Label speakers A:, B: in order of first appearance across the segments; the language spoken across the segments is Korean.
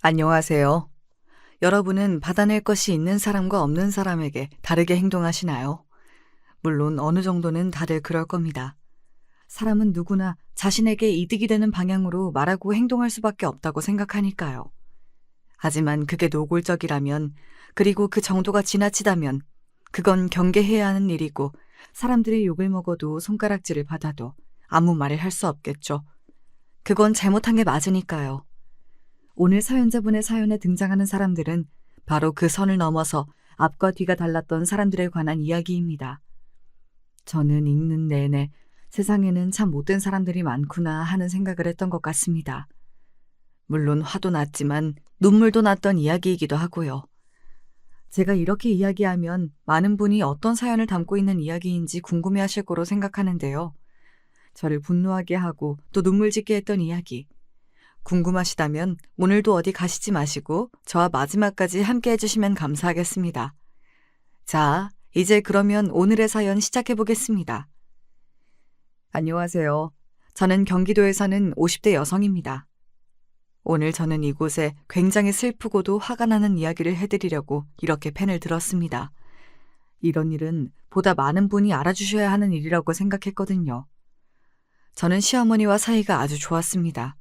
A: 안녕하세요. 여러분은 받아낼 것이 있는 사람과 없는 사람에게 다르게 행동하시나요? 물론 어느 정도는 다들 그럴 겁니다. 사람은 누구나 자신에게 이득이 되는 방향으로 말하고 행동할 수밖에 없다고 생각하니까요. 하지만 그게 노골적이라면, 그리고 그 정도가 지나치다면 그건 경계해야 하는 일이고, 사람들의 욕을 먹어도 손가락질을 받아도 아무 말을 할 수 없겠죠. 그건 잘못한 게 맞으니까요. 오늘 사연자분의 사연에 등장하는 사람들은 바로 그 선을 넘어서 앞과 뒤가 달랐던 사람들에 관한 이야기입니다. 저는 읽는 내내 세상에는 참 못된 사람들이 많구나 하는 생각을 했던 것 같습니다. 물론 화도 났지만 눈물도 났던 이야기이기도 하고요. 제가 이렇게 이야기하면 많은 분이 어떤 사연을 담고 있는 이야기인지 궁금해하실 거로 생각하는데요. 저를 분노하게 하고 또 눈물 짓게 했던 이야기. 궁금하시다면 오늘도 어디 가시지 마시고 저와 마지막까지 함께 해주시면 감사하겠습니다. 자, 이제 그러면 오늘의 사연 시작해 보겠습니다. 안녕하세요. 저는 경기도에 사는 50대 여성입니다. 오늘 저는 이곳에 굉장히 슬프고도 화가 나는 이야기를 해드리려고 이렇게 펜을 들었습니다. 이런 일은 보다 많은 분이 알아주셔야 하는 일이라고 생각했거든요. 저는 시어머니와 사이가 아주 좋았습니다.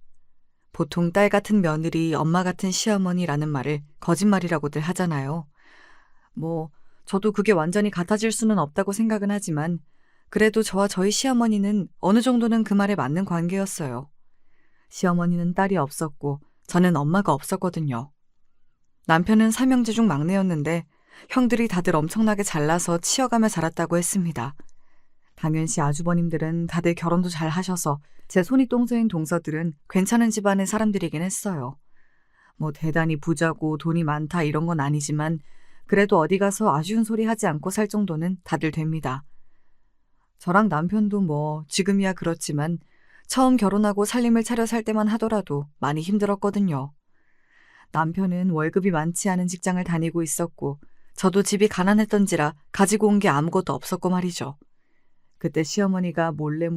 A: 보통 딸 같은 며느리, 엄마 같은 시어머니라는 말을 거짓말이라고들 하잖아요. 저도 그게 완전히 같아질 수는 없다고 생각은 하지만 그래도 저와 저희 시어머니는 어느 정도는 그 말에 맞는 관계였어요. 시어머니는 딸이 없었고 저는 엄마가 없었거든요. 남편은 삼형제 중 막내였는데 형들이 다들 엄청나게 잘나서 치여가며 자랐다고 했습니다. 당연시 아주버님들은 다들 결혼도 잘 하셔서 제 손이 똥서인 동서들은 괜찮은 집안의 사람들이긴 했어요. 대단히 부자고 돈이 많다 이런 건 아니지만 그래도 어디 가서 아쉬운 소리 하지 않고 살 정도는 다들 됩니다. 저랑 남편도 지금이야 그렇지만 처음 결혼하고 살림을 차려 살 때만 하더라도 많이 힘들었거든요. 남편은 월급이 많지 않은 직장을 다니고 있었고 저도 집이 가난했던지라 가지고 온 게 아무것도 없었고 말이죠. 그때 시어머니가 몰래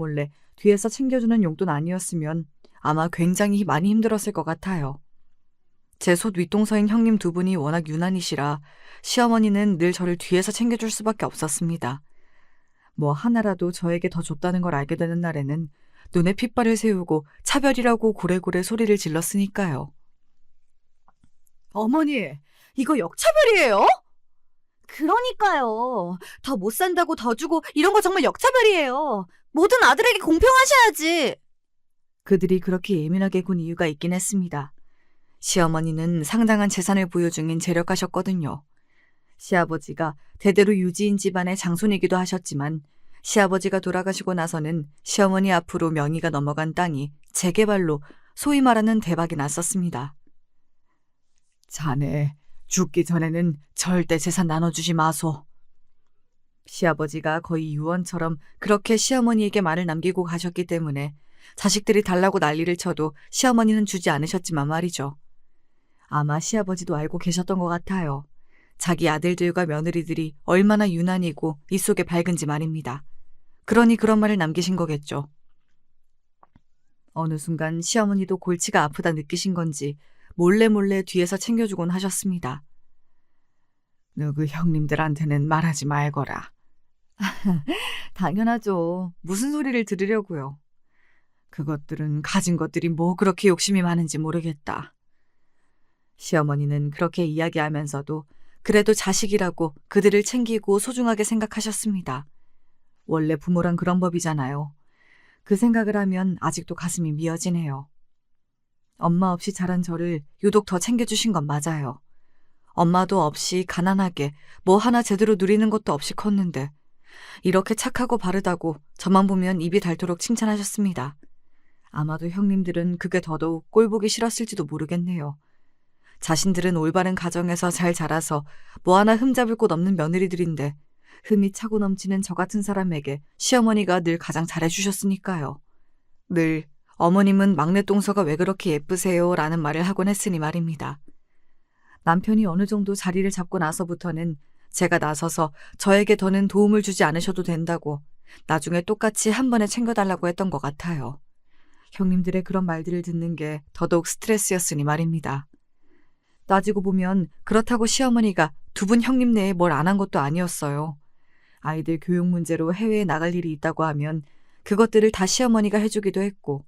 A: 뒤에서 챙겨주는 용돈 아니었으면 아마 굉장히 많이 힘들었을 것 같아요. 제 솥 윗동서인 형님 두 분이 워낙 유난이시라 시어머니는 늘 저를 뒤에서 챙겨줄 수밖에 없었습니다. 하나라도 저에게 더 줬다는 걸 알게 되는 날에는 눈에 핏발을 세우고 차별이라고 고래고래 소리를 질렀으니까요.
B: 어머니, 이거 역차별이에요? 그러니까요. 더 못 산다고 더 주고 이런 거 정말 역차별이에요. 모든 아들에게 공평하셔야지.
A: 그들이 그렇게 예민하게 군 이유가 있긴 했습니다. 시어머니는 상당한 재산을 보유 중인 재력가셨거든요. 시아버지가 대대로 유지인 집안의 장손이기도 하셨지만 시아버지가 돌아가시고 나서는 시어머니 앞으로 명의가 넘어간 땅이 재개발로 소위 말하는 대박이 났었습니다. 자네, 죽기 전에는 절대 재산 나눠주지 마소. 시아버지가 거의 유언처럼 그렇게 시어머니에게 말을 남기고 가셨기 때문에 자식들이 달라고 난리를 쳐도 시어머니는 주지 않으셨지만 말이죠. 아마 시아버지도 알고 계셨던 것 같아요. 자기 아들들과 며느리들이 얼마나 유난이고 이 속에 밝은지 말입니다. 그러니 그런 말을 남기신 거겠죠. 어느 순간 시어머니도 골치가 아프다 느끼신 건지 몰래 뒤에서 챙겨주곤 하셨습니다. 너그 형님들한테는 말하지 말거라. 당연하죠. 무슨 소리를 들으려고요. 그것들은 가진 것들이 그렇게 욕심이 많은지 모르겠다. 시어머니는 그렇게 이야기하면서도 그래도 자식이라고 그들을 챙기고 소중하게 생각하셨습니다. 원래 부모란 그런 법이잖아요. 그 생각을 하면 아직도 가슴이 미어지네요. 엄마 없이 자란 저를 유독 더 챙겨주신 건 맞아요. 엄마도 없이 가난하게 하나 제대로 누리는 것도 없이 컸는데 이렇게 착하고 바르다고 저만 보면 입이 닳도록 칭찬하셨습니다. 아마도 형님들은 그게 더더욱 꼴보기 싫었을지도 모르겠네요. 자신들은 올바른 가정에서 잘 자라서 하나 흠잡을 곳 없는 며느리들인데 흠이 차고 넘치는 저 같은 사람에게 시어머니가 늘 가장 잘해주셨으니까요. 늘 어머님은 막내 동서가 왜 그렇게 예쁘세요? 라는 말을 하곤 했으니 말입니다. 남편이 어느 정도 자리를 잡고 나서부터는 제가 나서서 저에게 더는 도움을 주지 않으셔도 된다고 나중에 똑같이 한 번에 챙겨달라고 했던 것 같아요. 형님들의 그런 말들을 듣는 게 더더욱 스트레스였으니 말입니다. 따지고 보면 그렇다고 시어머니가 두 분 형님 내에 뭘 안 한 것도 아니었어요. 아이들 교육 문제로 해외에 나갈 일이 있다고 하면 그것들을 다 시어머니가 해주기도 했고,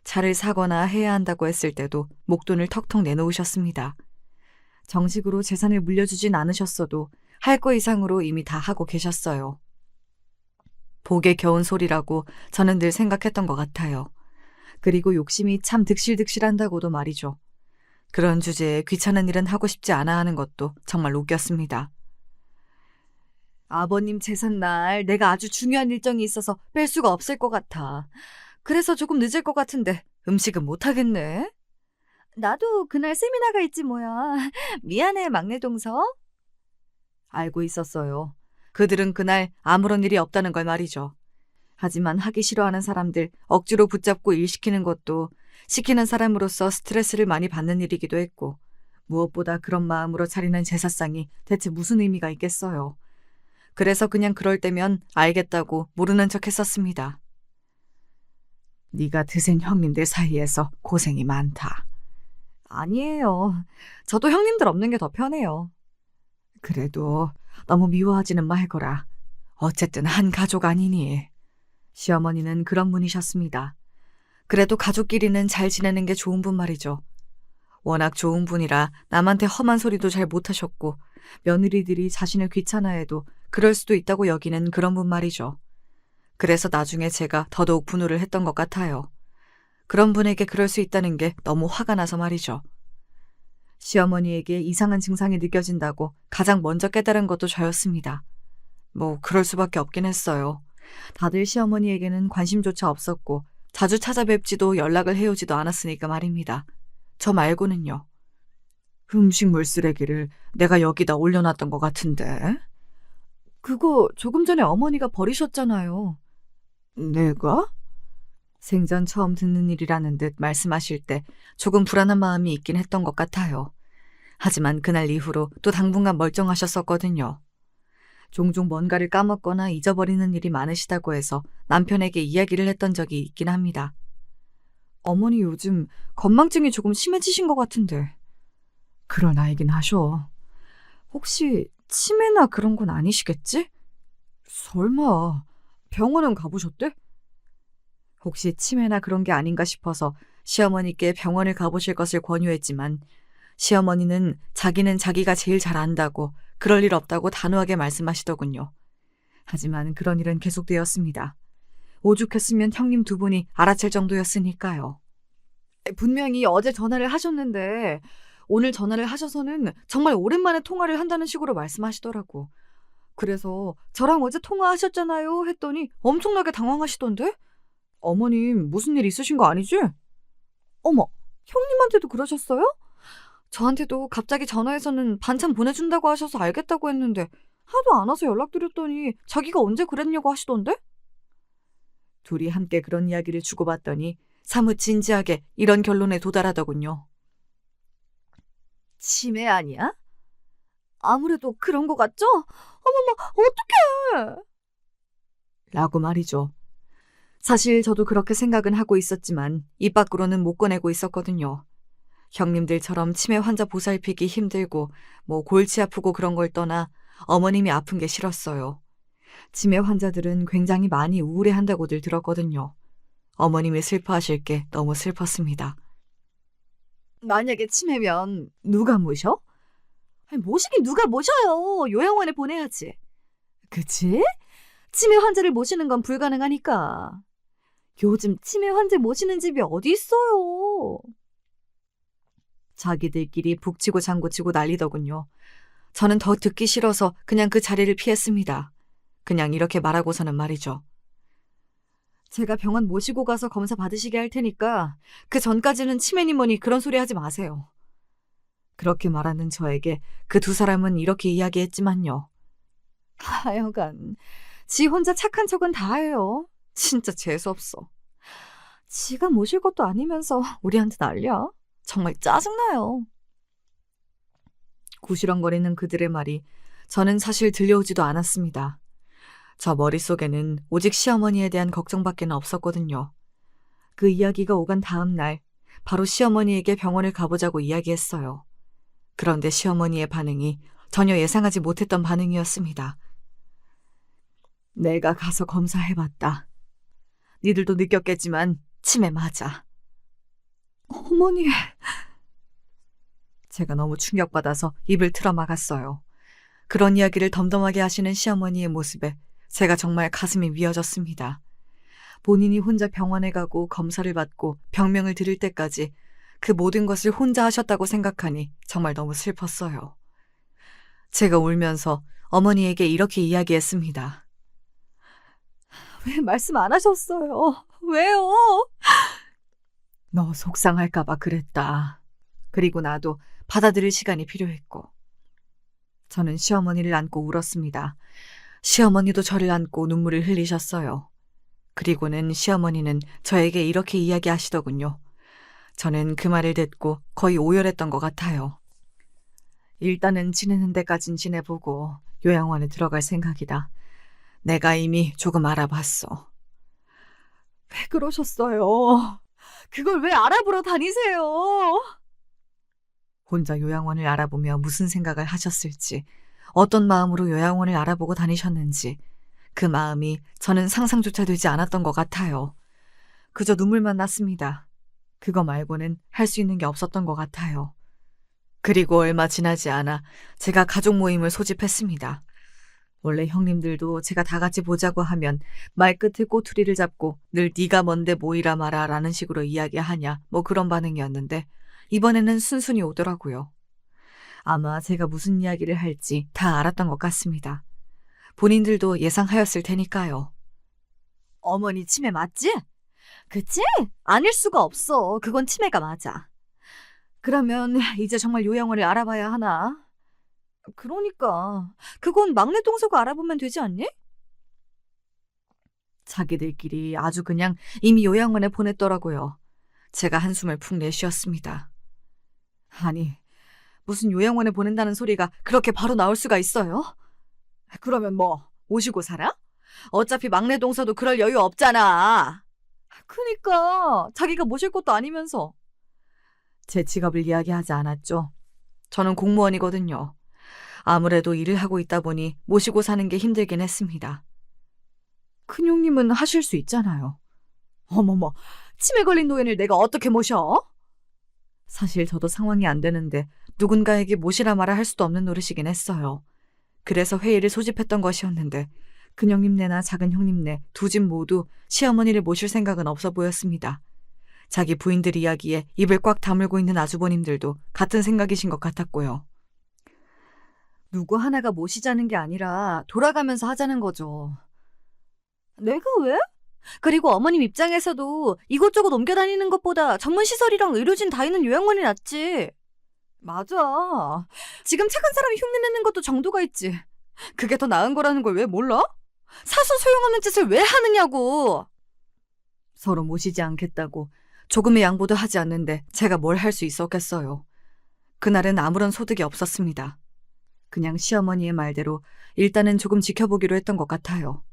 A: 차를 사거나 해야 한다고 했을 때도 목돈을 턱턱 내놓으셨습니다. 정식으로 재산을 물려주진 않으셨어도 할 거 이상으로 이미 다 하고 계셨어요. 복에 겨운 소리라고 저는 늘 생각했던 것 같아요. 그리고 욕심이 참 득실득실한다고도 말이죠. 그런 주제에 귀찮은 일은 하고 싶지 않아 하는 것도 정말 웃겼습니다. 아버님 제삿날 내가 아주 중요한 일정이 있어서 뺄 수가 없을 것 같아. 그래서 조금 늦을 것 같은데 음식은 못하겠네.
B: 나도 그날 세미나가 있지 뭐야. 미안해, 막내 동서.
A: 알고 있었어요. 그들은 그날 아무런 일이 없다는 걸 말이죠. 하지만 하기 싫어하는 사람들 억지로 붙잡고 일 시키는 것도 시키는 사람으로서 스트레스를 많이 받는 일이기도 했고, 무엇보다 그런 마음으로 차리는 제사상이 대체 무슨 의미가 있겠어요. 그래서 그냥 그럴 때면 알겠다고 모르는 척 했었습니다. 네가 드센 형님들 사이에서 고생이 많다.
B: 아니에요. 저도 형님들 없는 게 더 편해요.
A: 그래도 너무 미워하지는 말거라. 어쨌든 한 가족 아니니. 시어머니는 그런 분이셨습니다. 그래도 가족끼리는 잘 지내는 게 좋은 분 말이죠. 워낙 좋은 분이라 남한테 험한 소리도 잘 못하셨고, 며느리들이 자신을 귀찮아해도 그럴 수도 있다고 여기는 그런 분 말이죠. 그래서 나중에 제가 더더욱 분노를 했던 것 같아요. 그런 분에게 그럴 수 있다는 게 너무 화가 나서 말이죠. 시어머니에게 이상한 증상이 느껴진다고 가장 먼저 깨달은 것도 저였습니다. 뭐 그럴 수밖에 없긴 했어요. 다들 시어머니에게는 관심조차 없었고 자주 찾아뵙지도 연락을 해오지도 않았으니까 말입니다. 저 말고는요. 음식물 쓰레기를 내가 여기다 올려놨던 것 같은데. 그거 조금 전에 어머니가 버리셨잖아요. 내가? 생전 처음 듣는 일이라는 듯 말씀하실 때 조금 불안한 마음이 있긴 했던 것 같아요. 하지만 그날 이후로 또 당분간 멀쩡하셨었거든요. 종종 뭔가를 까먹거나 잊어버리는 일이 많으시다고 해서 남편에게 이야기를 했던 적이 있긴 합니다. 어머니 요즘 건망증이 조금 심해지신 것 같은데. 그럴 나이긴 하셔. 혹시 치매나 그런 건 아니시겠지? 설마 병원은 가보셨대? 혹시 치매나 그런 게 아닌가 싶어서 시어머니께 병원을 가보실 것을 권유했지만 시어머니는 자기는 자기가 제일 잘 안다고 그럴 일 없다고 단호하게 말씀하시더군요. 하지만 그런 일은 계속되었습니다. 오죽했으면 형님 두 분이 알아챌 정도였으니까요. 분명히 어제 전화를 하셨는데 오늘 전화를 하셔서는 정말 오랜만에 통화를 한다는 식으로 말씀하시더라고. 그래서 저랑 어제 통화하셨잖아요 했더니 엄청나게 당황하시던데? 어머님 무슨 일 있으신 거 아니지? 어머, 형님한테도 그러셨어요? 저한테도 갑자기 전화해서는 반찬 보내준다고 하셔서 알겠다고 했는데 하도 안 와서 연락드렸더니 자기가 언제 그랬냐고 하시던데? 둘이 함께 그런 이야기를 주고받더니 사뭇 진지하게 이런 결론에 도달하더군요.
B: 치매 아니야? 아무래도 그런 거 같죠? 어머머, 어떡해!
A: 라고 말이죠. 사실 저도 그렇게 생각은 하고 있었지만 입 밖으로는 못 꺼내고 있었거든요. 형님들처럼 치매 환자 보살피기 힘들고 뭐 골치 아프고 그런 걸 떠나 어머님이 아픈 게 싫었어요. 치매 환자들은 굉장히 많이 우울해한다고들 들었거든요. 어머님이 슬퍼하실 게 너무 슬펐습니다.
B: 만약에 치매면 누가 모셔? 아니, 모시긴 누가 모셔요. 요양원에 보내야지.
A: 그치?
B: 치매 환자를 모시는 건 불가능하니까. 요즘 치매 환자 모시는 집이 어디 있어요.
A: 자기들끼리 북치고 장구치고 난리더군요. 저는 더 듣기 싫어서 그냥 그 자리를 피했습니다. 그냥 이렇게 말하고서는 말이죠. 제가 병원 모시고 가서 검사 받으시게 할 테니까 그 전까지는 치매니 뭐니 그런 소리 하지 마세요. 그렇게 말하는 저에게 그 두 사람은 이렇게 이야기했지만요.
B: 하여간 지 혼자 착한 척은 다 해요. 진짜 재수없어. 지가 모실 것도 아니면서 우리한테 난리야. 정말 짜증나요.
A: 구시렁거리는 그들의 말이 저는 사실 들려오지도 않았습니다. 저 머릿속에는 오직 시어머니에 대한 걱정밖에 없었거든요. 그 이야기가 오간 다음 날 바로 시어머니에게 병원을 가보자고 이야기했어요. 그런데 시어머니의 반응이 전혀 예상하지 못했던 반응이었습니다. 내가 가서 검사해봤다. 니들도 느꼈겠지만 치매 맞아.
B: 어머니,
A: 제가 너무 충격받아서 입을 틀어막았어요. 그런 이야기를 덤덤하게 하시는 시어머니의 모습에 제가 정말 가슴이 미어졌습니다. 본인이 혼자 병원에 가고 검사를 받고 병명을 들을 때까지 그 모든 것을 혼자 하셨다고 생각하니 정말 너무 슬펐어요. 제가 울면서 어머니에게 이렇게 이야기했습니다.
B: 왜 말씀 안 하셨어요? 왜요?
A: 너 속상할까봐 그랬다. 그리고 나도 받아들일 시간이 필요했고. 저는 시어머니를 안고 울었습니다. 시어머니도 저를 안고 눈물을 흘리셨어요. 그리고는 시어머니는 저에게 이렇게 이야기하시더군요. 저는 그 말을 듣고 거의 오열했던 것 같아요. 일단은 지내는 데까진 지내보고 요양원에 들어갈 생각이다. 내가 이미 조금 알아봤어.
B: 왜 그러셨어요? 그걸 왜 알아보러 다니세요?
A: 혼자 요양원을 알아보며 무슨 생각을 하셨을지, 어떤 마음으로 요양원을 알아보고 다니셨는지, 그 마음이 저는 상상조차 되지 않았던 것 같아요. 그저 눈물만 났습니다. 그거 말고는 할 수 있는 게 없었던 것 같아요. 그리고 얼마 지나지 않아 제가 가족 모임을 소집했습니다. 원래 형님들도 제가 다 같이 보자고 하면 말끝에 꼬투리를 잡고 늘 네가 뭔데 모이라 마라 라는 식으로 이야기하냐 뭐 그런 반응이었는데 이번에는 순순히 오더라고요. 아마 제가 무슨 이야기를 할지 다 알았던 것 같습니다. 본인들도 예상하였을 테니까요.
B: 어머니 치매 맞지? 그치? 아닐 수가 없어. 그건 치매가 맞아. 그러면 이제 정말 요양원을 알아봐야 하나? 그러니까 그건 막내 동서가 알아보면 되지 않니?
A: 자기들끼리 아주 그냥 이미 요양원에 보냈더라고요. 제가 한숨을 푹 내쉬었습니다. 아니, 무슨 요양원에 보낸다는 소리가 그렇게 바로 나올 수가 있어요?
B: 그러면 뭐
A: 모시고 살아? 어차피 막내 동서도 그럴 여유 없잖아.
B: 그니까 자기가 모실 것도 아니면서.
A: 제 직업을 이야기하지 않았죠. 저는 공무원이거든요. 아무래도 일을 하고 있다 보니 모시고 사는 게 힘들긴 했습니다.
B: 큰형님은 하실 수 있잖아요. 어머머, 치매 걸린 노인을 내가 어떻게 모셔?
A: 사실 저도 상황이 안 되는데 누군가에게 모시라 말아 할 수도 없는 노릇이긴 했어요. 그래서 회의를 소집했던 것이었는데 큰형님네나 작은 형님네 두 집 모두 시어머니를 모실 생각은 없어 보였습니다. 자기 부인들 이야기에 입을 꽉 다물고 있는 아주버님들도 같은 생각이신 것 같았고요.
B: 누구 하나가 모시자는 게 아니라 돌아가면서 하자는 거죠. 내가 왜? 그리고 어머님 입장에서도 이곳저곳 옮겨 다니는 것보다 전문시설이랑 의료진 다 있는 요양원이 낫지. 맞아. 지금 착한 사람이 흉내내는 것도 정도가 있지. 그게 더 나은 거라는 걸 왜 몰라? 사서 소용없는 짓을 왜 하느냐고.
A: 서로 모시지 않겠다고 조금의 양보도 하지 않는데 제가 뭘 할 수 있었겠어요. 그날은 아무런 소득이 없었습니다. 그냥 시어머니의 말대로 일단은 조금 지켜보기로 했던 것 같아요.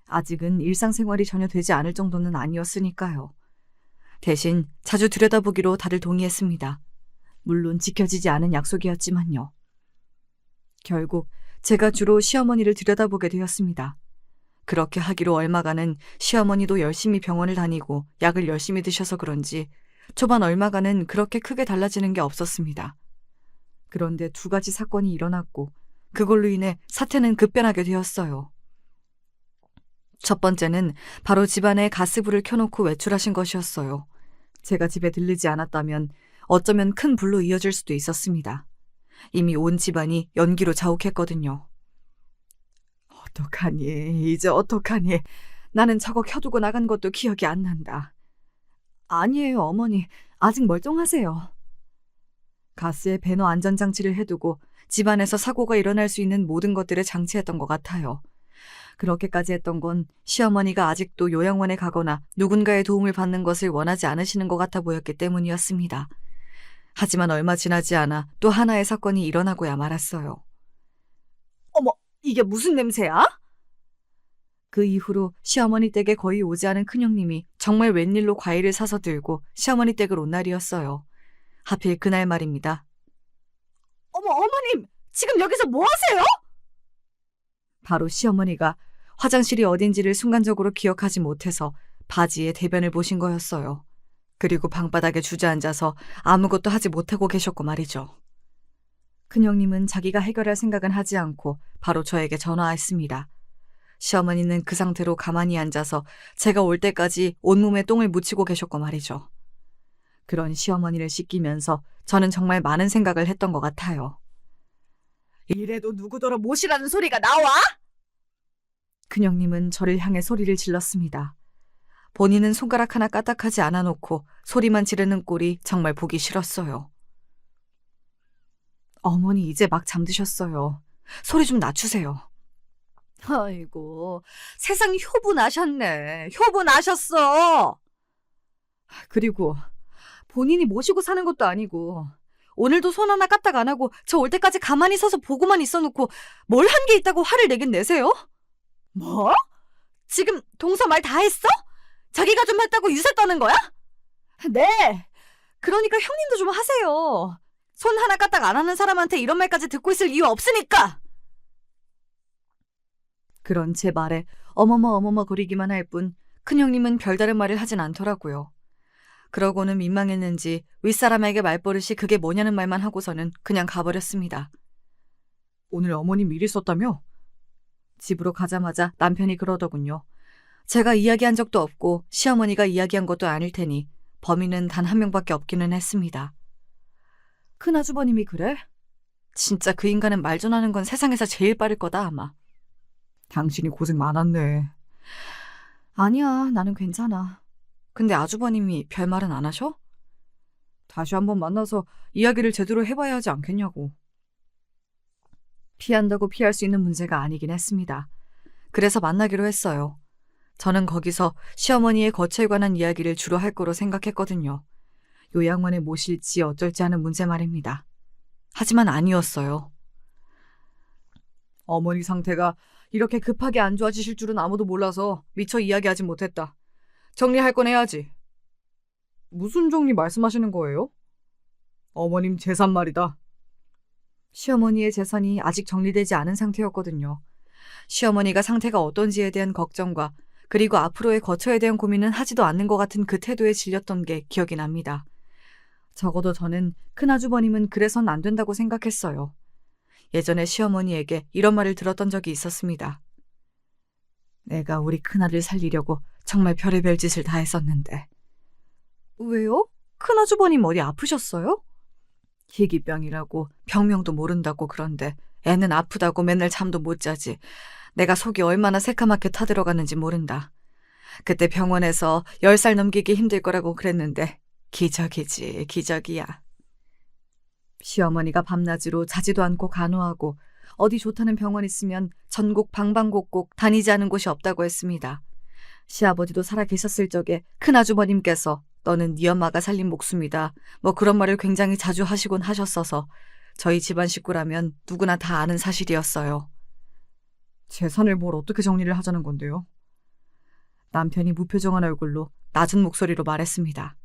A: 아직은 일상생활이 전혀 되지 않을 정도는 아니었으니까요. 대신 자주 들여다보기로 다들 동의했습니다. 물론 지켜지지 않은 약속이었지만요. 결국 제가 주로 시어머니를 들여다보게 되었습니다. 그렇게 하기로 얼마간은 시어머니도 열심히 병원을 다니고 약을 열심히 드셔서 그런지 초반 얼마간은 그렇게 크게 달라지는 게 없었습니다. 그런데 두 가지 사건이 일어났고 그걸로 인해 사태는 급변하게 되었어요. 첫 번째는 바로 집안에 가스불을 켜놓고 외출하신 것이었어요. 제가 집에 들르지 않았다면 어쩌면 큰 불로 이어질 수도 있었습니다. 이미 온 집안이 연기로 자욱했거든요. 어떡하니, 이제 어떡하니. 나는 저거 켜두고 나간 것도 기억이 안 난다.
B: 아니에요, 어머니. 아직 멀쩡하세요.
A: 가스에 배너 안전장치를 해두고 집안에서 사고가 일어날 수 있는 모든 것들을 장치했던 것 같아요. 그렇게까지 했던 건 시어머니가 아직도 요양원에 가거나 누군가의 도움을 받는 것을 원하지 않으시는 것 같아 보였기 때문이었습니다. 하지만 얼마 지나지 않아 또 하나의 사건이 일어나고야 말았어요.
B: 어머, 이게 무슨 냄새야?
A: 그 이후로 시어머니 댁에 거의 오지 않은 큰형님이 정말 웬일로 과일을 사서 들고 시어머니 댁을 온 날이었어요. 하필 그날 말입니다.
B: 어머님! 지금 여기서 뭐 하세요?
A: 바로 시어머니가 화장실이 어딘지를 순간적으로 기억하지 못해서 바지에 대변을 보신 거였어요. 그리고 방바닥에 주저앉아서 아무것도 하지 못하고 계셨고 말이죠. 큰형님은 자기가 해결할 생각은 하지 않고 바로 저에게 전화했습니다. 시어머니는 그 상태로 가만히 앉아서 제가 올 때까지 온몸에 똥을 묻히고 계셨고 말이죠. 그런 시어머니를 씻기면서 저는 정말 많은 생각을 했던 것 같아요.
B: 이래도 누구더러 못이라는 소리가 나와?
A: 큰형님은 저를 향해 소리를 질렀습니다. 본인은 손가락 하나 까딱하지 않아 놓고 소리만 지르는 꼴이 정말 보기 싫었어요. 어머니 이제 막 잠드셨어요. 소리 좀 낮추세요.
B: 아이고, 세상 효분하셨네. 효분하셨어.
A: 그리고 본인이 모시고 사는 것도 아니고 오늘도 손 하나 까딱 안 하고 저 올 때까지 가만히 서서 보고만 있어놓고 뭘 한 게 있다고 화를 내긴 내세요?
B: 뭐? 지금 동서 말 다 했어? 자기가 좀 했다고 유세 떠는 거야? 네.
A: 그러니까 형님도 좀 하세요.
B: 손 하나 까딱 안 하는 사람한테 이런 말까지 듣고 있을 이유 없으니까.
A: 그런 제 말에 어머머 거리기만 할 뿐 큰형님은 별다른 말을 하진 않더라고요. 그러고는 민망했는지 윗사람에게 말버릇이 그게 뭐냐는 말만 하고서는 그냥 가버렸습니다. 오늘 어머님 일 있었다며? 집으로 가자마자 남편이 그러더군요. 제가 이야기한 적도 없고 시어머니가 이야기한 것도 아닐 테니 범인은 단 한 명밖에 없기는 했습니다. 큰아주버님이 그래? 진짜 그 인간은 말 전하는 건 세상에서 제일 빠를 거다 아마. 당신이 고생 많았네. 아니야, 나는 괜찮아. 근데 아주버님이 별말은 안 하셔? 다시 한번 만나서 이야기를 제대로 해봐야 하지 않겠냐고. 피한다고 피할 수 있는 문제가 아니긴 했습니다. 그래서 만나기로 했어요. 저는 거기서 시어머니의 거처에 관한 이야기를 주로 할 거로 생각했거든요. 요양원에 모실지 어쩔지 하는 문제 말입니다. 하지만 아니었어요. 어머니 상태가 이렇게 급하게 안 좋아지실 줄은 아무도 몰라서 미처 이야기하지 못했다. 정리할 건 해야지. 무슨 정리 말씀하시는 거예요? 어머님 재산 말이다. 시어머니의 재산이 아직 정리되지 않은 상태였거든요. 시어머니가 상태가 어떤지에 대한 걱정과 그리고 앞으로의 거처에 대한 고민은 하지도 않는 것 같은 그 태도에 질렸던 게 기억이 납니다. 적어도 저는 큰아주버님은 그래선 안 된다고 생각했어요. 예전에 시어머니에게 이런 말을 들었던 적이 있었습니다. 내가 우리 큰아들 살리려고 정말 별의별 짓을 다 했었는데. 왜요? 큰아주버님 어디 아프셨어요? 희귀병이라고 병명도 모른다고 그런데 애는 아프다고 맨날 잠도 못 자지. 내가 속이 얼마나 새카맣게 타들어가는지 모른다. 그때 병원에서 10살 넘기기 힘들 거라고 그랬는데 기적이지, 기적이야. 시어머니가 밤낮으로 자지도 않고 간호하고 어디 좋다는 병원 있으면 전국 방방곡곡 다니지 않은 곳이 없다고 했습니다. 시아버지도 살아 계셨을 적에 큰아주버님께서 너는 네 엄마가 살린 목숨이다. 뭐 그런 말을 굉장히 자주 하시곤 하셨어서 저희 집안 식구라면 누구나 다 아는 사실이었어요. 재산을 뭘 어떻게 정리를 하자는 건데요? 남편이 무표정한 얼굴로 낮은 목소리로 말했습니다.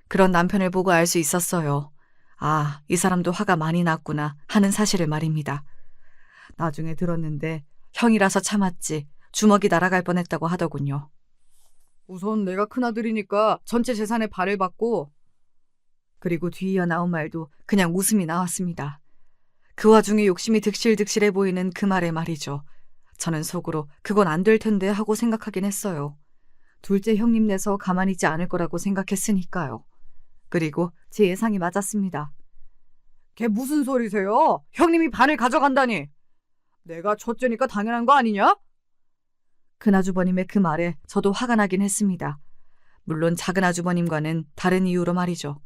A: 그런 남편을 보고 알 수 있었어요. 아, 이 사람도 화가 많이 났구나 하는 사실을 말입니다. 나중에 들었는데 형이라서 참았지 주먹이 날아갈 뻔했다고 하더군요. 우선 내가 큰아들이니까 전체 재산의 반을 받고. 그리고 뒤이어 나온 말도 그냥 웃음이 나왔습니다. 그 와중에 욕심이 득실득실해 보이는 그 말에 말이죠. 저는 속으로 그건 안 될 텐데 하고 생각하긴 했어요. 둘째 형님 내서 가만히 있지 않을 거라고 생각했으니까요. 그리고 제 예상이 맞았습니다. 걔 무슨 소리세요? 형님이 반을 가져간다니. 내가 첫째니까 당연한 거 아니냐? 큰아주버님의 그 말에 저도 화가 나긴 했습니다. 물론 작은아주버님과는 다른 이유로 말이죠.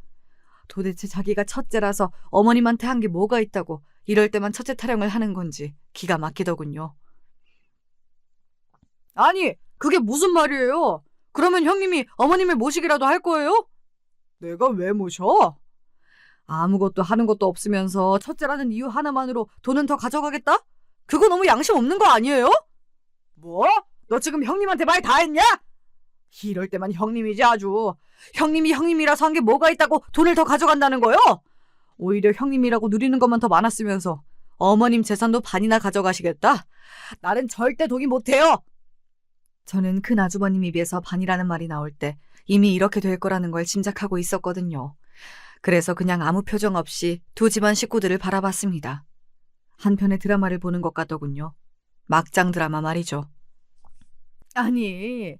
A: 도대체 자기가 첫째라서 어머님한테 한 게 뭐가 있다고 이럴 때만 첫째 타령을 하는 건지 기가 막히더군요. 아니, 그게 무슨 말이에요? 그러면 형님이 어머님을 모시기라도 할 거예요? 내가 왜 모셔? 아무것도 하는 것도 없으면서 첫째라는 이유 하나만으로 돈은 더 가져가겠다? 그거 너무 양심 없는 거 아니에요? 뭐? 너 지금 형님한테 말 다 했냐? 이럴 때만 형님이지 아주. 형님이 형님이라서 한 게 뭐가 있다고 돈을 더 가져간다는 거요? 오히려 형님이라고 누리는 것만 더 많았으면서 어머님 재산도 반이나 가져가시겠다? 나는 절대 동의 못해요. 저는 큰 아주버님 입에서 반이라는 말이 나올 때 이미 이렇게 될 거라는 걸 짐작하고 있었거든요. 그래서 그냥 아무 표정 없이 두 집안 식구들을 바라봤습니다. 한편의 드라마를 보는 것 같더군요. 막장 드라마 말이죠.
B: 아니,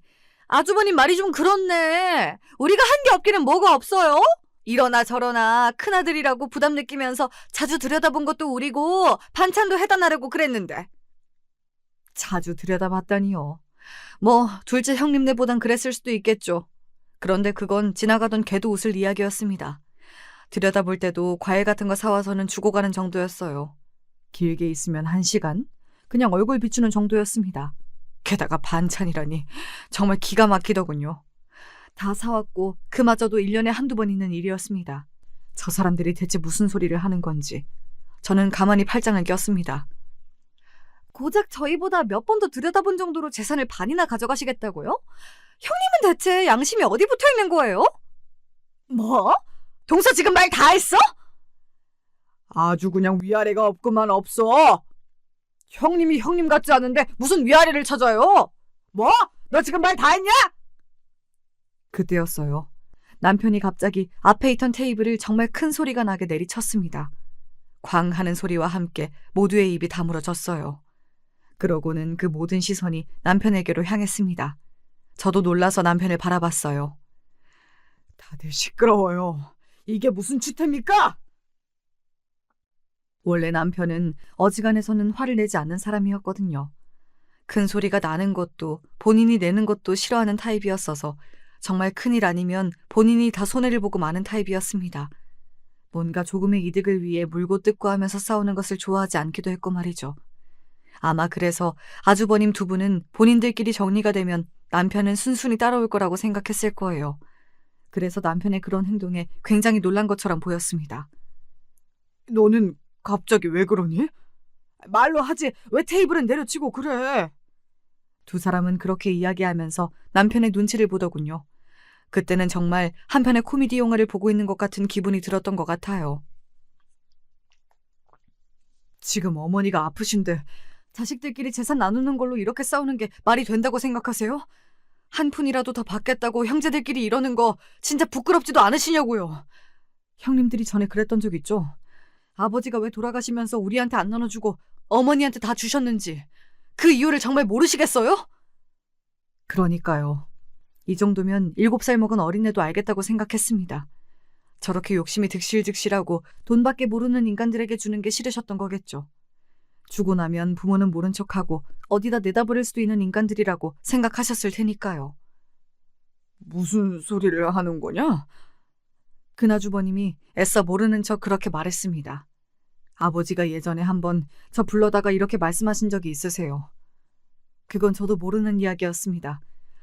B: 아주버님 말이 좀 그렇네. 우리가 한 게 없기는 뭐가 없어요? 이러나 저러나 큰아들이라고 부담 느끼면서 자주 들여다본 것도 우리고 반찬도 해다 나르고 그랬는데.
A: 자주 들여다봤다니요. 뭐 둘째 형님네보단 그랬을 수도 있겠죠. 그런데 그건 지나가던 개도 웃을 이야기였습니다. 들여다볼 때도 과일 같은 거 사와서는 주고 가는 정도였어요. 길게 있으면 1시간? 그냥 얼굴 비추는 정도였습니다. 게다가 반찬이라니 정말 기가 막히더군요. 다 사왔고 그마저도 1년에 한두 번 있는 일이었습니다. 저 사람들이 대체 무슨 소리를 하는 건지 저는 가만히 팔짱을 꼈습니다.
B: 고작 저희보다 몇 번 더 들여다본 정도로 재산을 반이나 가져가시겠다고요? 형님은 대체 양심이 어디 붙어 있는 거예요? 뭐? 동서 지금 말 다 했어?
A: 아주 그냥 위아래가 없구만 없어. 형님이 형님 같지 않은데 무슨 위아래를 찾아요? 뭐? 너 지금 말 다 했냐? 그때였어요. 남편이 갑자기 앞에 있던 테이블을 정말 큰 소리가 나게 내리쳤습니다. 쾅 하는 소리와 함께 모두의 입이 다물어졌어요. 그러고는 그 모든 시선이 남편에게로 향했습니다. 저도 놀라서 남편을 바라봤어요. 다들 시끄러워요. 이게 무슨 추태입니까? 원래 남편은 어지간해서는 화를 내지 않는 사람이었거든요. 큰 소리가 나는 것도 본인이 내는 것도 싫어하는 타입이었어서 정말 큰일 아니면 본인이 다 손해를 보고 마는 타입이었습니다. 뭔가 조금의 이득을 위해 물고 뜯고 하면서 싸우는 것을 좋아하지 않기도 했고 말이죠. 아마 그래서 아주버님 두 분은 본인들끼리 정리가 되면 남편은 순순히 따라올 거라고 생각했을 거예요. 그래서 남편의 그런 행동에 굉장히 놀란 것처럼 보였습니다. 너는 갑자기 왜 그러니? 말로 하지 왜 테이블은 내려치고 그래? 두 사람은 그렇게 이야기하면서 남편의 눈치를 보더군요. 그때는 정말 한편의 코미디 영화를 보고 있는 것 같은 기분이 들었던 것 같아요. 지금 어머니가 아프신데 자식들끼리 재산 나누는 걸로 이렇게 싸우는 게 말이 된다고 생각하세요? 한 푼이라도 더 받겠다고 형제들끼리 이러는 거 진짜 부끄럽지도 않으시냐고요. 형님들이 전에 그랬던 적 있죠? 아버지가 왜 돌아가시면서 우리한테 안 나눠주고 어머니한테 다 주셨는지 그 이유를 정말 모르시겠어요? 그러니까요. 이 정도면 7살 먹은 어린애도 알겠다고 생각했습니다. 저렇게 욕심이 득실득실하고 돈밖에 모르는 인간들에게 주는 게 싫으셨던 거겠죠. 주고 나면 부모는 모른 척하고 어디다 내다 버릴 수도 있는 인간들이라고 생각하셨을 테니까요. 무슨 소리를 하는 거냐? 그나주버님이 애써 모르는 척 그렇게 말했습니다. 아버지가 예전에 한번 저 불러다가 이렇게 말씀하신 적이 있으세요. 그건 저도 모르는 이야기였습니다.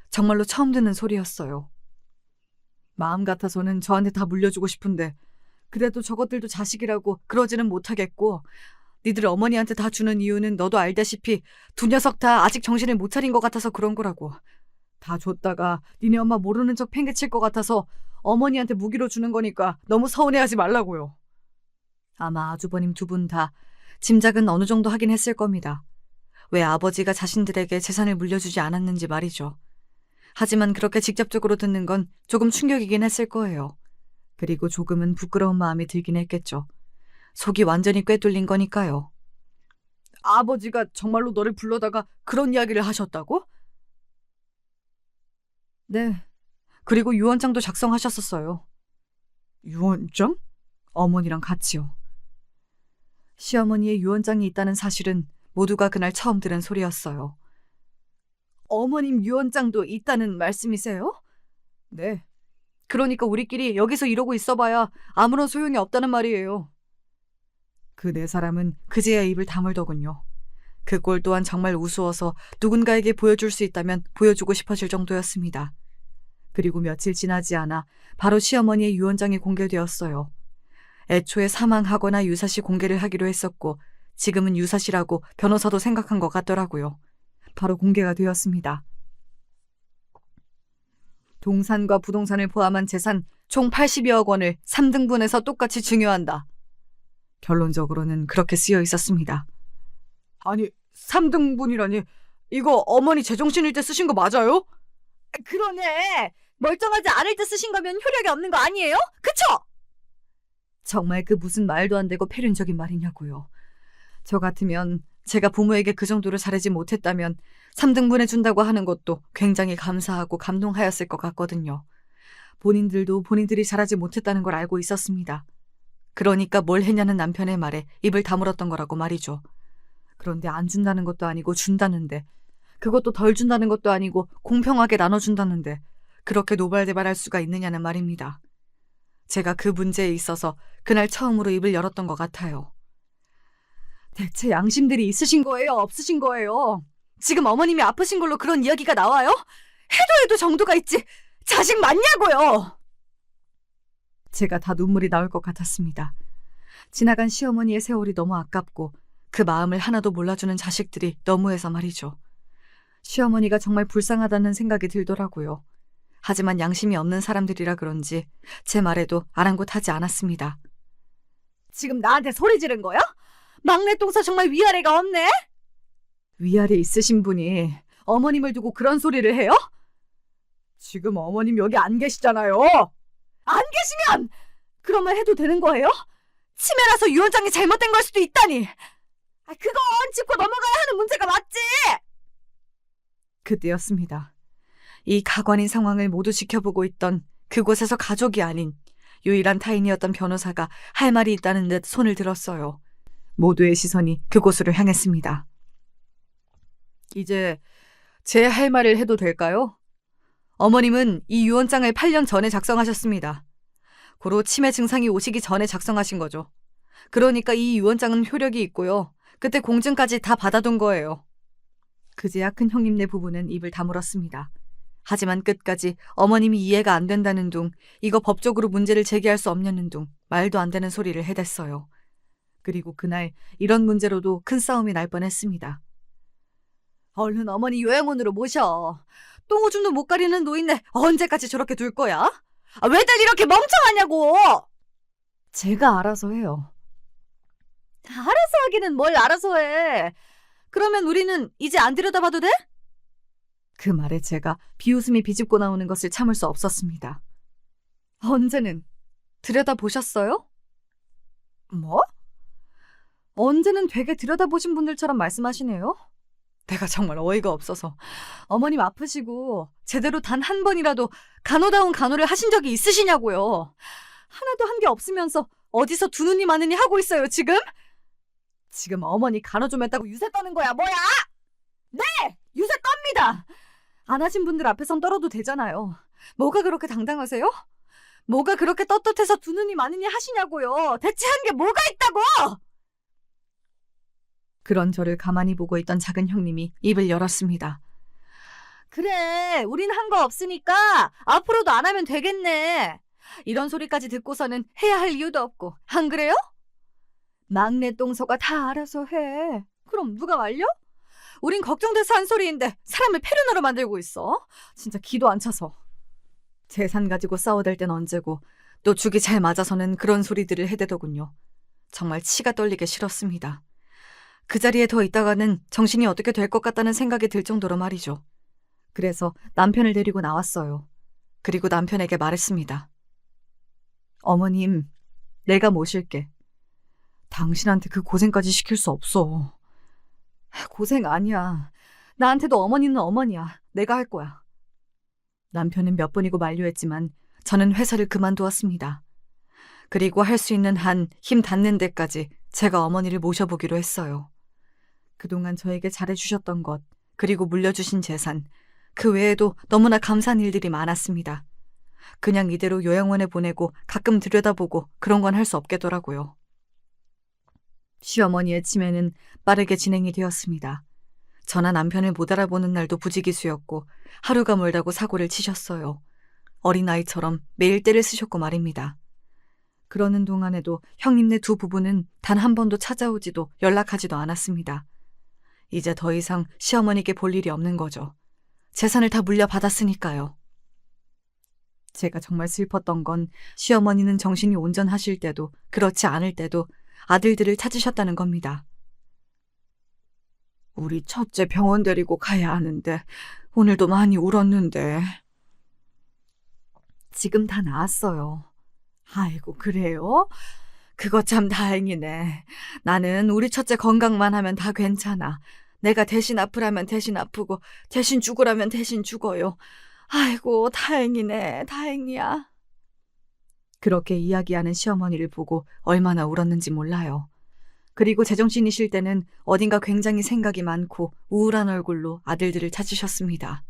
A: 정말로 처음 듣는 소리였어요. 마음 같아서는 저한테 다 물려주고 싶은데 그래도 저것들도 자식이라고 그러지는 못하겠고 니들 어머니한테 다 주는 이유는 너도 알다시피 두 녀석 다 아직 정신을 못 차린 것 같아서 그런 거라고. 다 줬다가 니네 엄마 모르는 척 팽개칠 것 같아서 어머니한테 무기로 주는 거니까 너무 서운해하지 말라고요. 아마 아주버님 두 분 다 짐작은 어느 정도 하긴 했을 겁니다. 왜 아버지가 자신들에게 재산을 물려주지 않았는지 말이죠. 하지만 그렇게 직접적으로 듣는 건 조금 충격이긴 했을 거예요. 그리고 조금은 부끄러운 마음이 들긴 했겠죠. 속이 완전히 꿰뚫린 거니까요. 아버지가 정말로 너를 불러다가 그런 이야기를 하셨다고? 네. 그리고 유언장도 작성하셨었어요. 유언장? 어머니랑 같이요. 시어머니의 유언장이 있다는 사실은 모두가 그날 처음 들은 소리였어요. 어머님 유언장도 있다는 말씀이세요? 네. 그러니까 우리끼리 여기서 이러고 있어봐야 아무런 소용이 없다는 말이에요. 그 네 사람은 그제야 입을 다물더군요. 그 꼴 또한 정말 우스워서 누군가에게 보여줄 수 있다면 보여주고 싶어질 정도였습니다. 그리고 며칠 지나지 않아 바로 시어머니의 유언장이 공개되었어요. 애초에 사망하거나 유사시 공개를 하기로 했었고 지금은 유사시라고 변호사도 생각한 것 같더라고요. 바로 공개가 되었습니다. 동산과 부동산을 포함한 재산 총 80여억 원을 3등분해서 똑같이 증여한다. 결론적으로는 그렇게 쓰여 있었습니다. 아니, 3등분이라니. 이거 어머니 제정신일 때 쓰신 거 맞아요?
B: 그러네. 멀쩡하지 않을 때 쓰신 거면 효력이 없는 거 아니에요? 그쵸?
A: 정말 그 무슨 말도 안 되고 패륜적인 말이냐고요. 저 같으면 제가 부모에게 그 정도로 잘하지 못했다면 3등분 해준다고 하는 것도 굉장히 감사하고 감동하였을 것 같거든요. 본인들도 본인들이 잘하지 못했다는 걸 알고 있었습니다. 그러니까 뭘 했냐는 남편의 말에 입을 다물었던 거라고 말이죠. 그런데 안 준다는 것도 아니고 준다는데, 그것도 덜 준다는 것도 아니고 공평하게 나눠준다는데 그렇게 노발대발할 수가 있느냐는 말입니다. 제가 그 문제에 있어서 그날 처음으로 입을 열었던 것 같아요.
B: 대체 양심들이 있으신 거예요? 없으신 거예요? 지금 어머님이 아프신 걸로 그런 이야기가 나와요? 해도 정도가 있지. 자식 맞냐고요?
A: 제가 다 눈물이 나올 것 같았습니다. 지나간 시어머니의 세월이 너무 아깝고 그 마음을 하나도 몰라주는 자식들이 너무해서 말이죠. 시어머니가 정말 불쌍하다는 생각이 들더라고요. 하지만 양심이 없는 사람들이라 그런지 제 말에도 아랑곳하지 않았습니다.
B: 지금 나한테 소리 지른 거야? 막내 똥서 정말 위아래가 없네?
A: 위아래 있으신 분이
B: 어머님을 두고 그런 소리를 해요? 지금 어머님 여기 안 계시잖아요. 안 계시면 그러면 해도 되는 거예요? 치매라서 유언장이 잘못된 걸 수도 있다니. 그건 짚고 넘어가야 하는 문제가 맞지.
A: 그때였습니다. 이 가관인 상황을 모두 지켜보고 있던 그곳에서 가족이 아닌 유일한 타인이었던 변호사가 할 말이 있다는 듯 손을 들었어요. 모두의 시선이 그곳으로 향했습니다. 이제 제 할 말을 해도 될까요? 어머님은 이 유언장을 8년 전에 작성하셨습니다. 고로 치매 증상이 오시기 전에 작성하신 거죠. 그러니까 이 유언장은 효력이 있고요. 그때 공증까지 다 받아둔 거예요. 그제야 큰 형님네 부부는 입을 다물었습니다. 하지만 끝까지 어머님이 이해가 안 된다는 둥, 이거 법적으로 문제를 제기할 수 없냐는 둥, 말도 안 되는 소리를 해댔어요. 그리고 그날 이런 문제로도 큰 싸움이 날 뻔했습니다.
B: 얼른 어머니 요양원으로 모셔. 똥오줌도 못 가리는 노인네 언제까지 저렇게 둘 거야? 왜들 이렇게 멍청하냐고.
A: 제가 알아서 해요.
B: 알아서 하기는 뭘 알아서 해. 그러면 우리는 이제 안 들여다봐도 돼?
A: 그 말에 제가 비웃음이 비집고 나오는 것을 참을 수 없었습니다.
B: 언제는 들여다보셨어요?
A: 뭐?
B: 언제는 되게 들여다보신 분들처럼 말씀하시네요.
A: 내가 정말 어이가 없어서.
B: 어머님 아프시고 제대로 단 한 번이라도 간호다운 간호를 하신 적이 있으시냐고요. 하나도 한 게 없으면서 어디서 두 눈이 많으니 하고 있어요 지금? 지금 어머니 간호 좀 했다고 유세 떠는 거야 뭐야? 네! 유세 떱니다. 안 하신 분들 앞에선 떨어도 되잖아요. 뭐가 그렇게 당당하세요? 뭐가 그렇게 떳떳해서 두 눈이 많으니 하시냐고요. 대체 한 게 뭐가 있다고?
A: 그런 저를 가만히 보고 있던 작은 형님이 입을 열었습니다.
B: 그래, 우린 한 거 없으니까 앞으로도 안 하면 되겠네. 이런 소리까지 듣고서는 해야 할 이유도 없고, 안 그래요? 막내 똥서가 다 알아서 해. 그럼 누가 말려? 우린 걱정돼서 한 소리인데 사람을 폐륜으로 만들고 있어. 진짜 기도 안 차서.
A: 재산 가지고 싸워댈 땐 언제고 또 죽이 잘 맞아서는 그런 소리들을 해대더군요. 정말 치가 떨리게 싫었습니다. 그 자리에 더 있다가는 정신이 어떻게 될 것 같다는 생각이 들 정도로 말이죠. 그래서 남편을 데리고 나왔어요. 그리고 남편에게 말했습니다. 어머님, 내가 모실게. 당신한테 그 고생까지 시킬 수 없어.
B: 고생 아니야. 나한테도 어머니는 어머니야. 내가 할 거야.
A: 남편은 몇 번이고 만류했지만 저는 회사를 그만두었습니다. 그리고 할 수 있는 한 힘 닿는 데까지 제가 어머니를 모셔보기로 했어요. 그동안 저에게 잘해주셨던 것, 그리고 물려주신 재산, 그 외에도 너무나 감사한 일들이 많았습니다. 그냥 이대로 요양원에 보내고 가끔 들여다보고 그런 건 할 수 없겠더라고요. 시어머니의 치매는 빠르게 진행이 되었습니다. 저나 남편을 못 알아보는 날도 부지기수였고 하루가 멀다고 사고를 치셨어요. 어린아이처럼 매일 떼를 쓰셨고 말입니다. 그러는 동안에도 형님네 두 부부는 단 한 번도 찾아오지도 연락하지도 않았습니다. 이제 더 이상 시어머니께 볼 일이 없는 거죠. 재산을 다 물려받았으니까요. 제가 정말 슬펐던 건 시어머니는 정신이 온전하실 때도 그렇지 않을 때도 아들들을 찾으셨다는 겁니다. 우리 첫째 병원 데리고 가야 하는데 오늘도 많이 울었는데. 지금 다 나았어요. 아이고, 그래요? 그거 참 다행이네. 나는 우리 첫째 건강만 하면 다 괜찮아. 내가 대신 아프라면 대신 아프고 대신 죽으라면 대신 죽어요. 아이고, 다행이네. 다행이야. 그렇게 이야기하는 시어머니를 보고 얼마나 울었는지 몰라요. 그리고 제정신이실 때는 어딘가 굉장히 생각이 많고 우울한 얼굴로 아들들을 찾으셨습니다.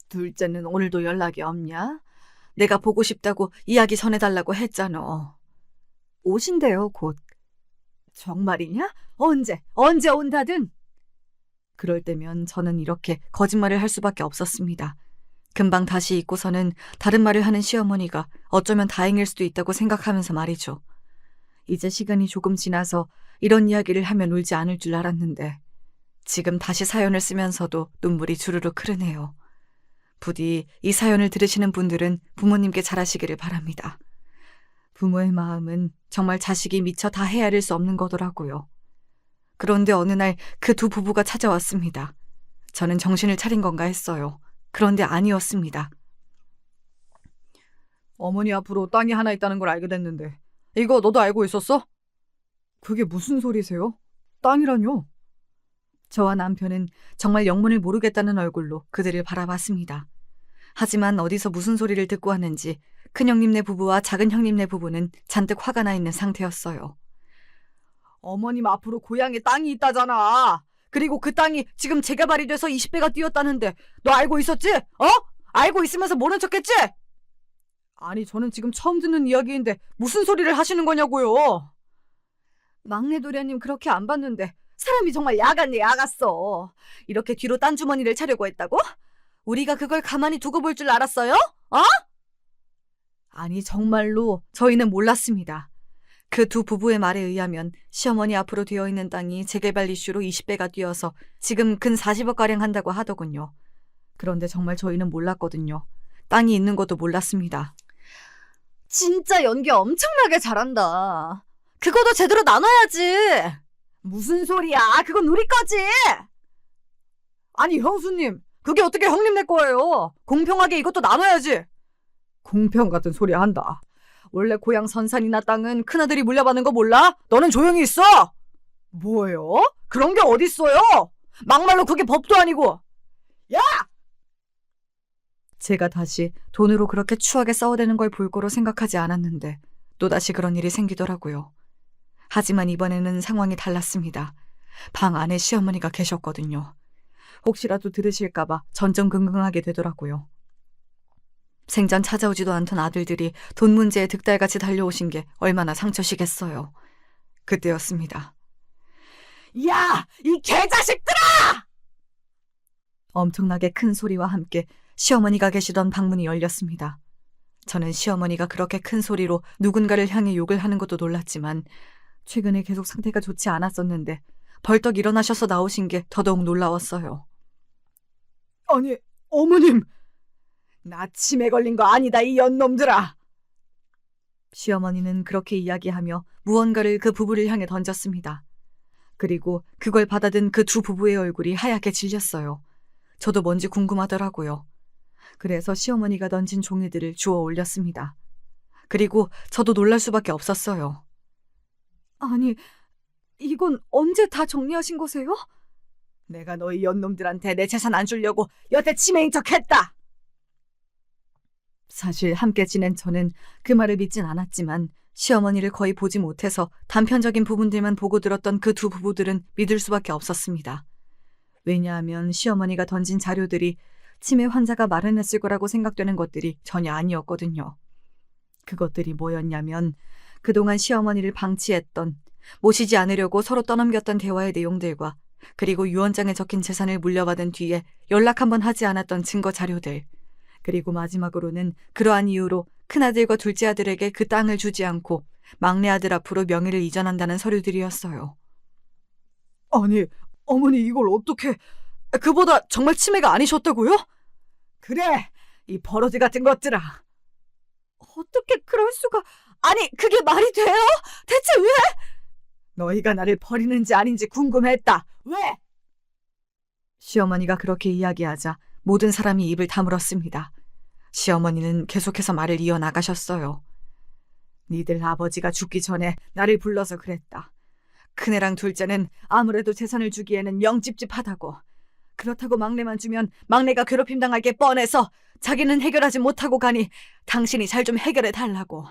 A: 둘째는 오늘도 연락이 없냐? 내가 보고 싶다고 이야기 전해달라고 했잖아. 오신대요, 곧. 정말이냐? 언제 온다든? 그럴 때면 저는 이렇게 거짓말을 할 수밖에 없었습니다. 금방 다시 잊고서는 다른 말을 하는 시어머니가 어쩌면 다행일 수도 있다고 생각하면서 말이죠. 이제 시간이 조금 지나서 이런 이야기를 하면 울지 않을 줄 알았는데 지금 다시 사연을 쓰면서도 눈물이 주르륵 흐르네요. 부디 이 사연을 들으시는 분들은 부모님께 잘하시기를 바랍니다. 부모의 마음은 정말 자식이 미처 다 헤아릴 수 없는 거더라고요. 그런데 어느 날 그 두 부부가 찾아왔습니다. 저는 정신을 차린 건가 했어요. 그런데 아니었습니다. 어머니 앞으로 땅이 하나 있다는 걸 알게 됐는데 이거 너도 알고 있었어? 그게 무슨 소리세요? 땅이라뇨? 저와 남편은 정말 영문을 모르겠다는 얼굴로 그들을 바라봤습니다. 하지만 어디서 무슨 소리를 듣고 왔는지 큰형님네 부부와 작은 형님네 부부는 잔뜩 화가 나 있는 상태였어요. 어머님 앞으로 고향에 땅이 있다잖아. 그리고 그 땅이 지금 재개발이 돼서 20배가 뛰었다는데 너 알고 있었지? 알고 있으면서 모른 척했지? 아니, 저는 지금 처음 듣는 이야기인데 무슨 소리를 하시는 거냐고요. 막내 도련님 그렇게 안 봤는데 사람이 정말 야갔네, 야갔어. 이렇게 뒤로 딴 주머니를 차려고 했다고? 우리가 그걸 가만히 두고 볼 줄 알았어요? 아니, 정말로 저희는 몰랐습니다. 그 두 부부의 말에 의하면 시어머니 앞으로 되어 있는 땅이 재개발 이슈로 20배가 뛰어서 지금 근 40억가량 한다고 하더군요. 그런데 정말 저희는 몰랐거든요. 땅이 있는 것도 몰랐습니다.
B: 진짜 연기 엄청나게 잘한다. 그거도 제대로 나눠야지. 무슨 소리야? 그건 우리 거지.
A: 아니, 형수님, 그게 어떻게 형님네 거예요? 공평하게 이것도 나눠야지. 공평 같은 소리 한다. 원래 고향 선산이나 땅은 큰아들이 물려받는 거 몰라? 너는 조용히 있어! 뭐예요? 그런 게 어딨어요? 막말로 그게 법도 아니고. 야! 제가 다시 돈으로 그렇게 추하게 싸워대는 걸 볼 거로 생각하지 않았는데 또다시 그런 일이 생기더라고요. 하지만 이번에는 상황이 달랐습니다. 방 안에 시어머니가 계셨거든요. 혹시라도 들으실까봐 전전긍긍하게 되더라고요. 생전 찾아오지도 않던 아들들이 돈 문제에 득달같이 달려오신 게 얼마나 상처시겠어요. 그때였습니다. 야! 이 개자식들아! 엄청나게 큰 소리와 함께 시어머니가 계시던 방문이 열렸습니다. 저는 시어머니가 그렇게 큰 소리로 누군가를 향해 욕을 하는 것도 놀랐지만 최근에 계속 상태가 좋지 않았었는데 벌떡 일어나셔서 나오신 게 더더욱 놀라웠어요. 아니, 어머님! 나 치매 걸린 거 아니다, 이 연놈들아! 시어머니는 그렇게 이야기하며 무언가를 그 부부를 향해 던졌습니다. 그리고 그걸 받아든 그 두 부부의 얼굴이 하얗게 질렸어요. 저도 뭔지 궁금하더라고요. 그래서 시어머니가 던진 종이들을 주워 올렸습니다. 그리고 저도 놀랄 수밖에 없었어요. 아니, 이건 언제 다 정리하신 거세요? 내가 너희 연놈들한테 내 재산 안 주려고 여태 치매인 척했다. 사실 함께 지낸 저는 그 말을 믿진 않았지만 시어머니를 거의 보지 못해서 단편적인 부분들만 보고 들었던 그 두 부부들은 믿을 수밖에 없었습니다. 왜냐하면 시어머니가 던진 자료들이 치매 환자가 마련했을 거라고 생각되는 것들이 전혀 아니었거든요. 그것들이 뭐였냐면 그동안 시어머니를 방치했던, 모시지 않으려고 서로 떠넘겼던 대화의 내용들과 그리고 유언장에 적힌 재산을 물려받은 뒤에 연락 한번 하지 않았던 증거 자료들, 그리고 마지막으로는 그러한 이유로 큰아들과 둘째 아들에게 그 땅을 주지 않고 막내 아들 앞으로 명의를 이전한다는 서류들이었어요. 아니, 어머니 이걸 어떻게... 그보다 정말 치매가 아니셨다고요? 그래, 이 버러지 같은 것들아. 어떻게 그럴 수가...
B: 아니, 그게 말이 돼요? 대체 왜?
A: 너희가 나를 버리는지 아닌지 궁금했다. 왜? 시어머니가 그렇게 이야기하자 모든 사람이 입을 다물었습니다. 시어머니는 계속해서 말을 이어나가셨어요. 니들 아버지가 죽기 전에 나를 불러서 그랬다. 큰애랑 둘째는 아무래도 재산을 주기에는 영 찝찝하다고. 그렇다고 막내만 주면 막내가 괴롭힘 당할 게 뻔해서 자기는 해결하지 못하고 가니 당신이 잘 좀 해결해 달라고.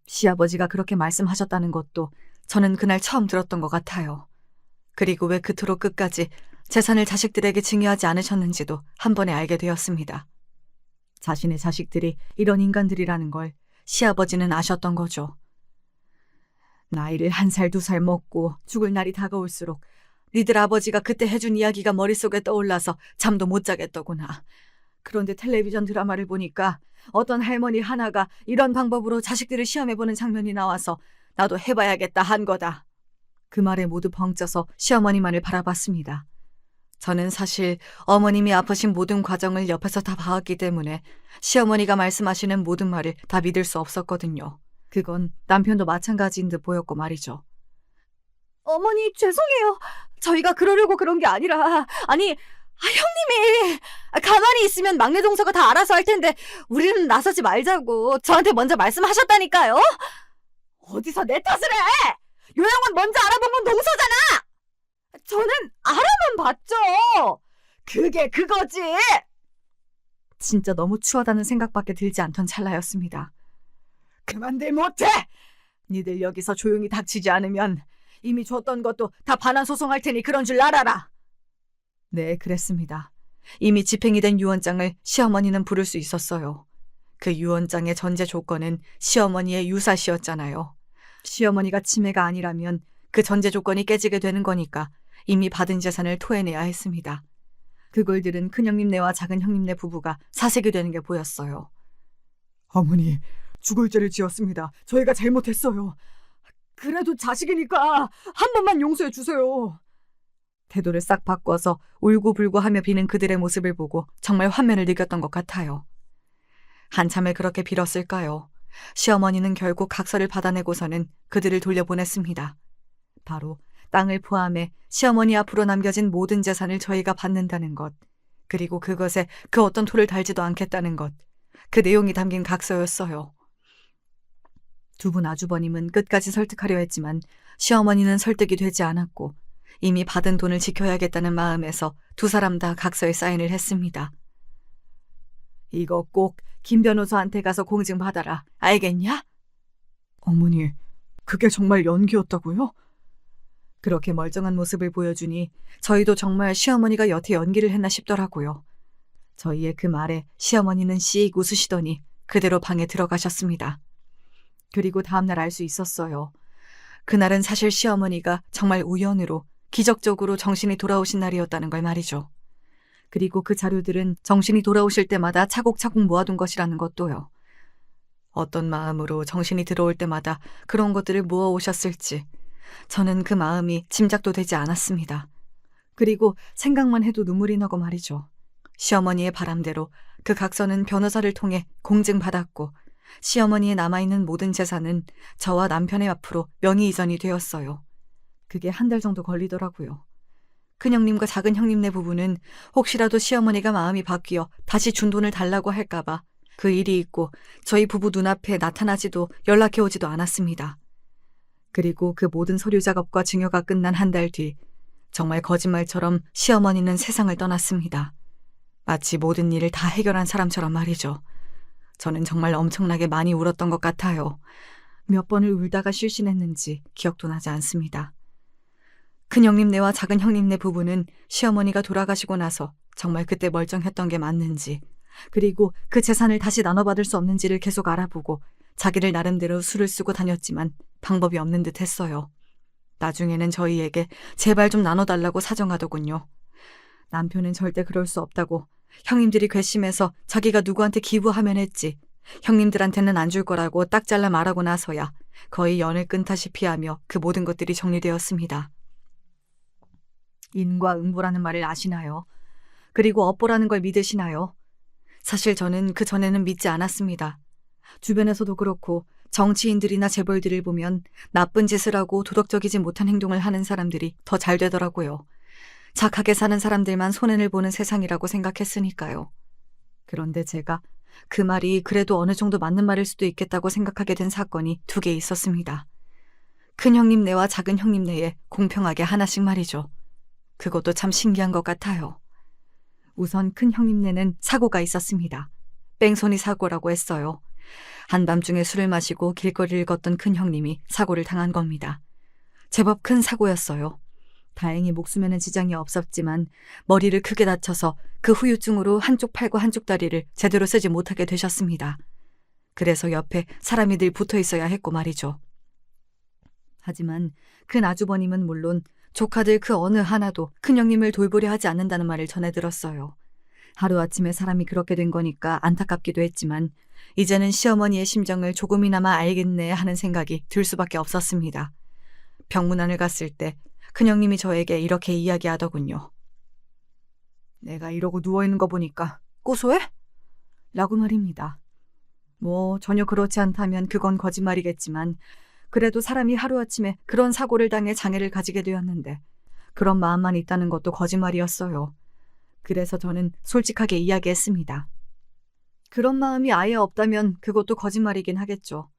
A: 시아버지가 그렇게 말씀하셨다는 것도 저는 그날 처음 들었던 것 같아요. 그리고 왜 그토록 끝까지 재산을 자식들에게 증여하지 않으셨는지도 한 번에 알게 되었습니다. 자신의 자식들이 이런 인간들이라는 걸 시아버지는 아셨던 거죠. 나이를 1살, 2살 먹고 죽을 날이 다가올수록 니들 아버지가 그때 해준 이야기가 머릿속에 떠올라서 잠도 못 자겠더구나. 그런데 텔레비전 드라마를 보니까 어떤 할머니 하나가 이런 방법으로 자식들을 시험해보는 장면이 나와서 나도 해봐야겠다 한 거다. 그 말에 모두 벙쪄서 시어머니만을 바라봤습니다. 저는 사실 어머님이 아프신 모든 과정을 옆에서 다 봐왔기 때문에 시어머니가 말씀하시는 모든 말을 다 믿을 수 없었거든요. 그건 남편도 마찬가지인 듯 보였고 말이죠.
B: 어머니, 죄송해요. 저희가 그러려고 그런 게 아니라, 아니, 형님이 가만히 있으면 막내 동서가 다 알아서 할 텐데 우리는 나서지 말자고 저한테 먼저 말씀하셨다니까요. 어디서 내 탓을 해? 요양원 먼저 알아본 건 동서잖아. 저는 알아만 봤죠. 그게 그거지.
A: 진짜 너무 추하다는 생각밖에 들지 않던 찰나였습니다. 그만들 못해! 니들 여기서 조용히 닥치지 않으면 이미 줬던 것도 다 반환 소송할 테니 그런 줄 알아라. 네, 그랬습니다. 이미 집행이 된 유언장을 시어머니는 부를 수 있었어요. 그 유언장의 전제 조건은 시어머니의 유사시였잖아요. 시어머니가 치매가 아니라면 그 전제 조건이 깨지게 되는 거니까 이미 받은 재산을 토해내야 했습니다. 그걸 들은 큰형님네와 작은형님네 부부가 사색이 되는 게 보였어요. 어머니, 죽을 죄를 지었습니다. 저희가 잘못했어요. 그래도 자식이니까 한 번만 용서해 주세요. 태도를 싹 바꿔서 울고불고 하며 비는 그들의 모습을 보고 정말 환멸을 느꼈던 것 같아요. 한참을 그렇게 빌었을까요? 시어머니는 결국 각서를 받아내고서는 그들을 돌려보냈습니다. 바로 땅을 포함해 시어머니 앞으로 남겨진 모든 재산을 저희가 받는다는 것, 그리고 그것에 그 어떤 토를 달지도 않겠다는 것, 그 내용이 담긴 각서였어요. 두 분 아주버님은 끝까지 설득하려 했지만 시어머니는 설득이 되지 않았고 이미 받은 돈을 지켜야겠다는 마음에서 두 사람 다 각서에 사인을 했습니다. 이거 꼭 김 변호사한테 가서 공증받아라. 알겠냐? 어머니, 그게 정말 연기였다고요? 그렇게 멀쩡한 모습을 보여주니 저희도 정말 시어머니가 여태 연기를 했나 싶더라고요. 저희의 그 말에 시어머니는 씩 웃으시더니 그대로 방에 들어가셨습니다. 그리고 다음날 알 수 있었어요. 그날은 사실 시어머니가 정말 우연으로 기적적으로 정신이 돌아오신 날이었다는 걸 말이죠. 그리고 그 자료들은 정신이 돌아오실 때마다 차곡차곡 모아둔 것이라는 것도요. 어떤 마음으로 정신이 들어올 때마다 그런 것들을 모아오셨을지 저는 그 마음이 짐작도 되지 않았습니다. 그리고 생각만 해도 눈물이 나고 말이죠. 시어머니의 바람대로 그 각서는 변호사를 통해 공증받았고 시어머니의 남아있는 모든 재산은 저와 남편의 앞으로 명의 이전이 되었어요. 그게 한 달 정도 걸리더라고요. 큰형님과 작은형님네 부부는 혹시라도 시어머니가 마음이 바뀌어 다시 준 돈을 달라고 할까봐 그 일이 있고 저희 부부 눈앞에 나타나지도 연락해오지도 않았습니다. 그리고 그 모든 서류 작업과 증여가 끝난 한 달 뒤 정말 거짓말처럼 시어머니는 세상을 떠났습니다. 마치 모든 일을 다 해결한 사람처럼 말이죠. 저는 정말 엄청나게 많이 울었던 것 같아요. 몇 번을 울다가 실신했는지 기억도 나지 않습니다. 큰형님네와 작은형님네 부부는 시어머니가 돌아가시고 나서 정말 그때 멀쩡했던 게 맞는지, 그리고 그 재산을 다시 나눠받을 수 없는지를 계속 알아보고 자기를 나름대로 수를 쓰고 다녔지만 방법이 없는 듯 했어요. 나중에는 저희에게 제발 좀 나눠달라고 사정하더군요. 남편은 절대 그럴 수 없다고, 형님들이 괘씸해서 자기가 누구한테 기부하면 했지 형님들한테는 안 줄 거라고 딱 잘라 말하고 나서야 거의 연을 끈다시피 하며 그 모든 것들이 정리되었습니다. 인과응보라는 말을 아시나요? 그리고 업보라는 걸 믿으시나요? 사실 저는 그 전에는 믿지 않았습니다. 주변에서도 그렇고 정치인들이나 재벌들을 보면 나쁜 짓을 하고 도덕적이지 못한 행동을 하는 사람들이 더 잘 되더라고요. 착하게 사는 사람들만 손해를 보는 세상이라고 생각했으니까요. 그런데 제가 그 말이 그래도 어느 정도 맞는 말일 수도 있겠다고 생각하게 된 사건이 2개 있었습니다. 큰 형님네와 작은 형님네에 공평하게 하나씩 말이죠. 그것도 참 신기한 것 같아요. 우선 큰 형님네는 사고가 있었습니다. 뺑소니 사고라고 했어요. 한밤중에 술을 마시고 길거리를 걷던 큰 형님이 사고를 당한 겁니다. 제법 큰 사고였어요. 다행히 목숨에는 지장이 없었지만 머리를 크게 다쳐서 그 후유증으로 한쪽 팔과 한쪽 다리를 제대로 쓰지 못하게 되셨습니다. 그래서 옆에 사람이 늘 붙어 있어야 했고 말이죠. 하지만 큰 아주버님은 물론 조카들 그 어느 하나도 큰형님을 돌보려 하지 않는다는 말을 전해 들었어요. 하루아침에 사람이 그렇게 된 거니까 안타깝기도 했지만 이제는 시어머니의 심정을 조금이나마 알겠네 하는 생각이 들 수밖에 없었습니다. 병문안을 갔을 때 큰형님이 저에게 이렇게 이야기하더군요. 내가 이러고 누워있는 거 보니까 고소해? 라고 말입니다. 뭐 전혀 그렇지 않다면 그건 거짓말이겠지만 그래도 사람이 하루아침에 그런 사고를 당해 장애를 가지게 되었는데 그런 마음만 있다는 것도 거짓말이었어요. 그래서 저는 솔직하게 이야기했습니다. 그런 마음이 아예 없다면 그것도 거짓말이긴 하겠죠.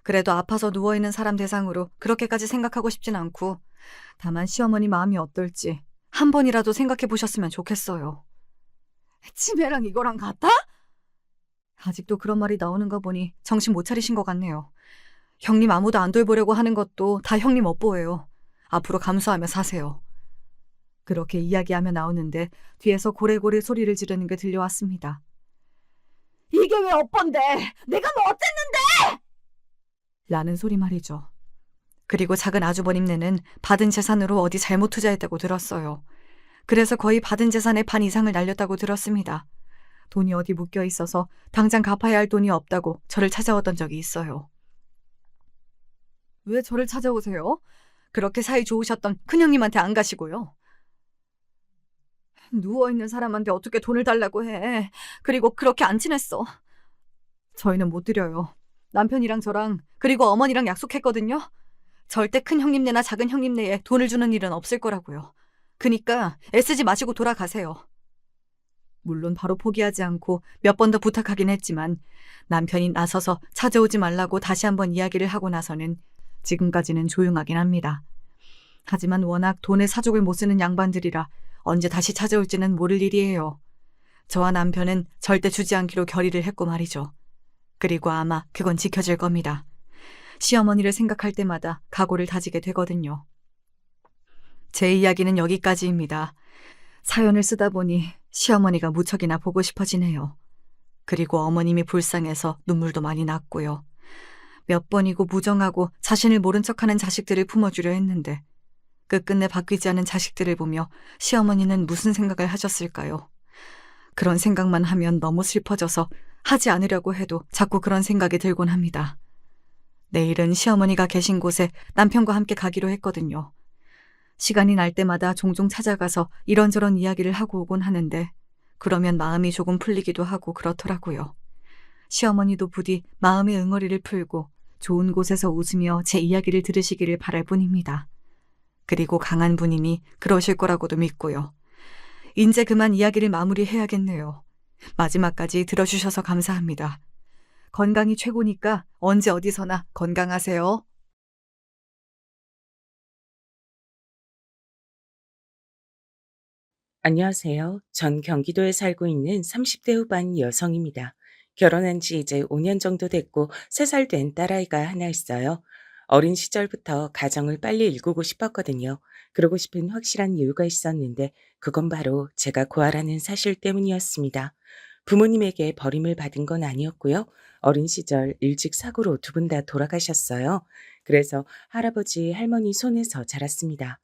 A: 그래도 아파서 누워있는 사람 대상으로 그렇게까지 생각하고 싶진 않고 다만 시어머니 마음이 어떨지 한 번이라도 생각해 보셨으면 좋겠어요. 치매랑 이거랑 같아? 아직도 그런 말이 나오는 거 보니 정신 못 차리신 것 같네요. 형님 아무도 안 돌보려고 하는 것도 다 형님 업보예요. 앞으로 감수하며 사세요. 그렇게 이야기하며 나오는데 뒤에서 고래고래 소리를 지르는 게 들려왔습니다. 이게 왜 업본데? 내가 뭐 어쨌는데? 라는 소리 말이죠. 그리고 작은 아주버님네는 받은 재산으로 어디 잘못 투자했다고 들었어요. 그래서 거의 받은 재산의 반 이상을 날렸다고 들었습니다. 돈이 어디 묶여 있어서 당장 갚아야 할 돈이 없다고 저를 찾아왔던 적이 있어요. 왜 저를 찾아오세요? 그렇게 사이 좋으셨던 큰형님한테 안 가시고요. 누워있는 사람한테 어떻게 돈을 달라고 해. 그리고 그렇게 안 친했어. 저희는 못 드려요. 남편이랑 저랑 그리고 어머니랑 약속했거든요. 절대 큰 형님네나 작은 형님네에 돈을 주는 일은 없을 거라고요. 그니까 애쓰지 마시고 돌아가세요. 물론 바로 포기하지 않고 몇 번 더 부탁하긴 했지만 남편이 나서서 찾아오지 말라고 다시 한번 이야기를 하고 나서는 지금까지는 조용하긴 합니다. 하지만 워낙 돈에 사족을 못 쓰는 양반들이라 언제 다시 찾아올지는 모를 일이에요. 저와 남편은 절대 주지 않기로 결의를 했고 말이죠. 그리고 아마 그건 지켜질 겁니다. 시어머니를 생각할 때마다 각오를 다지게 되거든요. 제 이야기는 여기까지입니다. 사연을 쓰다 보니 시어머니가 무척이나 보고 싶어지네요. 그리고 어머님이 불쌍해서 눈물도 많이 났고요. 몇 번이고 무정하고 자신을 모른 척하는 자식들을 품어주려 했는데 끝끝내 바뀌지 않은 자식들을 보며 시어머니는 무슨 생각을 하셨을까요? 그런 생각만 하면 너무 슬퍼져서 하지 않으려고 해도 자꾸 그런 생각이 들곤 합니다. 내일은 시어머니가 계신 곳에 남편과 함께 가기로 했거든요. 시간이 날 때마다 종종 찾아가서 이런저런 이야기를 하고 오곤 하는데 그러면 마음이 조금 풀리기도 하고 그렇더라고요. 시어머니도 부디 마음의 응어리를 풀고 좋은 곳에서 웃으며 제 이야기를 들으시기를 바랄 뿐입니다. 그리고 강한 분이니 그러실 거라고도 믿고요. 이제 그만 이야기를 마무리해야겠네요. 마지막까지 들어주셔서 감사합니다. 건강이 최고니까 언제 어디서나 건강하세요.
C: 안녕하세요. 전 경기도에 살고 있는 30대 후반 여성입니다. 결혼한 지 이제 5년 정도 됐고 3살 된 딸아이가 하나 있어요. 어린 시절부터 가정을 빨리 일구고 싶었거든요. 그러고 싶은 확실한 이유가 있었는데 그건 바로 제가 고아라는 사실 때문이었습니다. 부모님에게 버림을 받은 건 아니었고요. 어린 시절 일찍 사고로 2분 다 돌아가셨어요. 그래서 할아버지, 할머니 손에서 자랐습니다.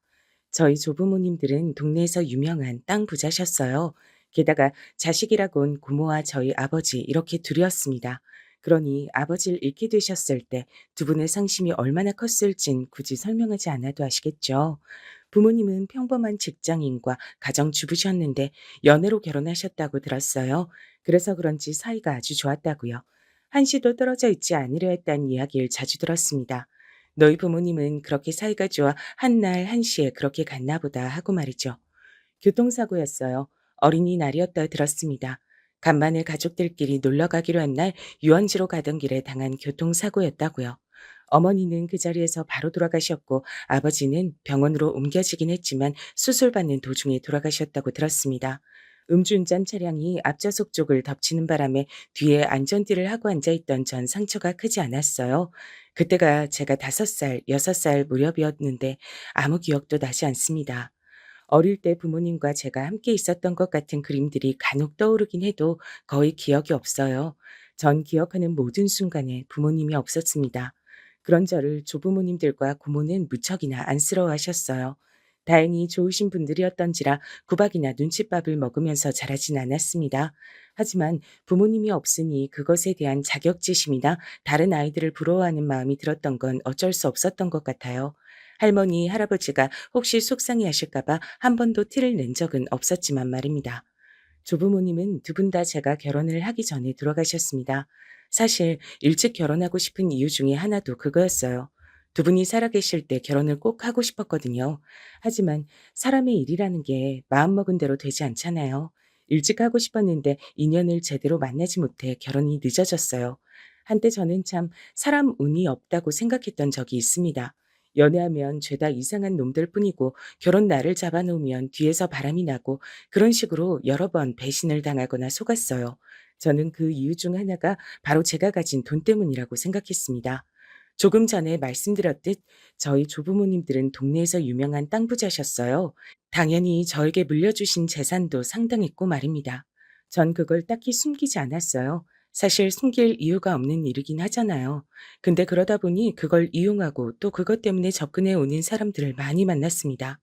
C: 저희 조부모님들은 동네에서 유명한 땅 부자셨어요. 게다가 자식이라곤 고모와 저희 아버지 이렇게 둘이었습니다. 그러니 아버지를 잃게 되셨을 때 2분의 상심이 얼마나 컸을진 굳이 설명하지 않아도 아시겠죠. 부모님은 평범한 직장인과 가정주부셨는데 연애로 결혼하셨다고 들었어요. 그래서 그런지 사이가 아주 좋았다고요. 한시도 떨어져 있지 않으려 했다는 이야기를 자주 들었습니다. 너희 부모님은 그렇게 사이가 좋아 한날 한시에 그렇게 갔나 보다 하고 말이죠. 교통사고였어요. 어린이날이었다 들었습니다. 간만에 가족들끼리 놀러 가기로 한 날 유원지로 가던 길에 당한 교통사고였다고요. 어머니는 그 자리에서 바로 돌아가셨고 아버지는 병원으로 옮겨지긴 했지만 수술받는 도중에 돌아가셨다고 들었습니다. 음주운전 차량이 앞좌석 쪽을 덮치는 바람에 뒤에 안전띠를 하고 앉아있던 전 상처가 크지 않았어요. 그때가 제가 5살, 6살 무렵이었는데 아무 기억도 나지 않습니다. 어릴 때 부모님과 제가 함께 있었던 것 같은 그림들이 간혹 떠오르긴 해도 거의 기억이 없어요. 전 기억하는 모든 순간에 부모님이 없었습니다. 그런 저를 조부모님들과 고모는 무척이나 안쓰러워하셨어요. 다행히 좋으신 분들이었던지라 구박이나 눈칫밥을 먹으면서 자라진 않았습니다. 하지만 부모님이 없으니 그것에 대한 자격지심이나 다른 아이들을 부러워하는 마음이 들었던 건 어쩔 수 없었던 것 같아요. 할머니, 할아버지가 혹시 속상해 하실까봐 한 번도 티를 낸 적은 없었지만 말입니다. 조부모님은 두 분 다 제가 결혼을 하기 전에 돌아가셨습니다. 사실 일찍 결혼하고 싶은 이유 중에 하나도 그거였어요. 두 분이 살아계실 때 결혼을 꼭 하고 싶었거든요. 하지만 사람의 일이라는 게 마음먹은 대로 되지 않잖아요. 일찍 하고 싶었는데 인연을 제대로 만나지 못해 결혼이 늦어졌어요. 한때 저는 참 사람 운이 없다고 생각했던 적이 있습니다. 연애하면 죄다 이상한 놈들 뿐이고 결혼 날을 잡아놓으면 뒤에서 바람이 나고 그런 식으로 여러 번 배신을 당하거나 속았어요. 저는 그 이유 중 하나가 바로 제가 가진 돈 때문이라고 생각했습니다. 조금 전에 말씀드렸듯 저희 조부모님들은 동네에서 유명한 땅 부자셨어요. 당연히 저에게 물려주신 재산도 상당했고 말입니다. 전 그걸 딱히 숨기지 않았어요. 사실 숨길 이유가 없는 일이긴 하잖아요. 근데 그러다 보니 그걸 이용하고 또 그것 때문에 접근해 오는 사람들을 많이 만났습니다.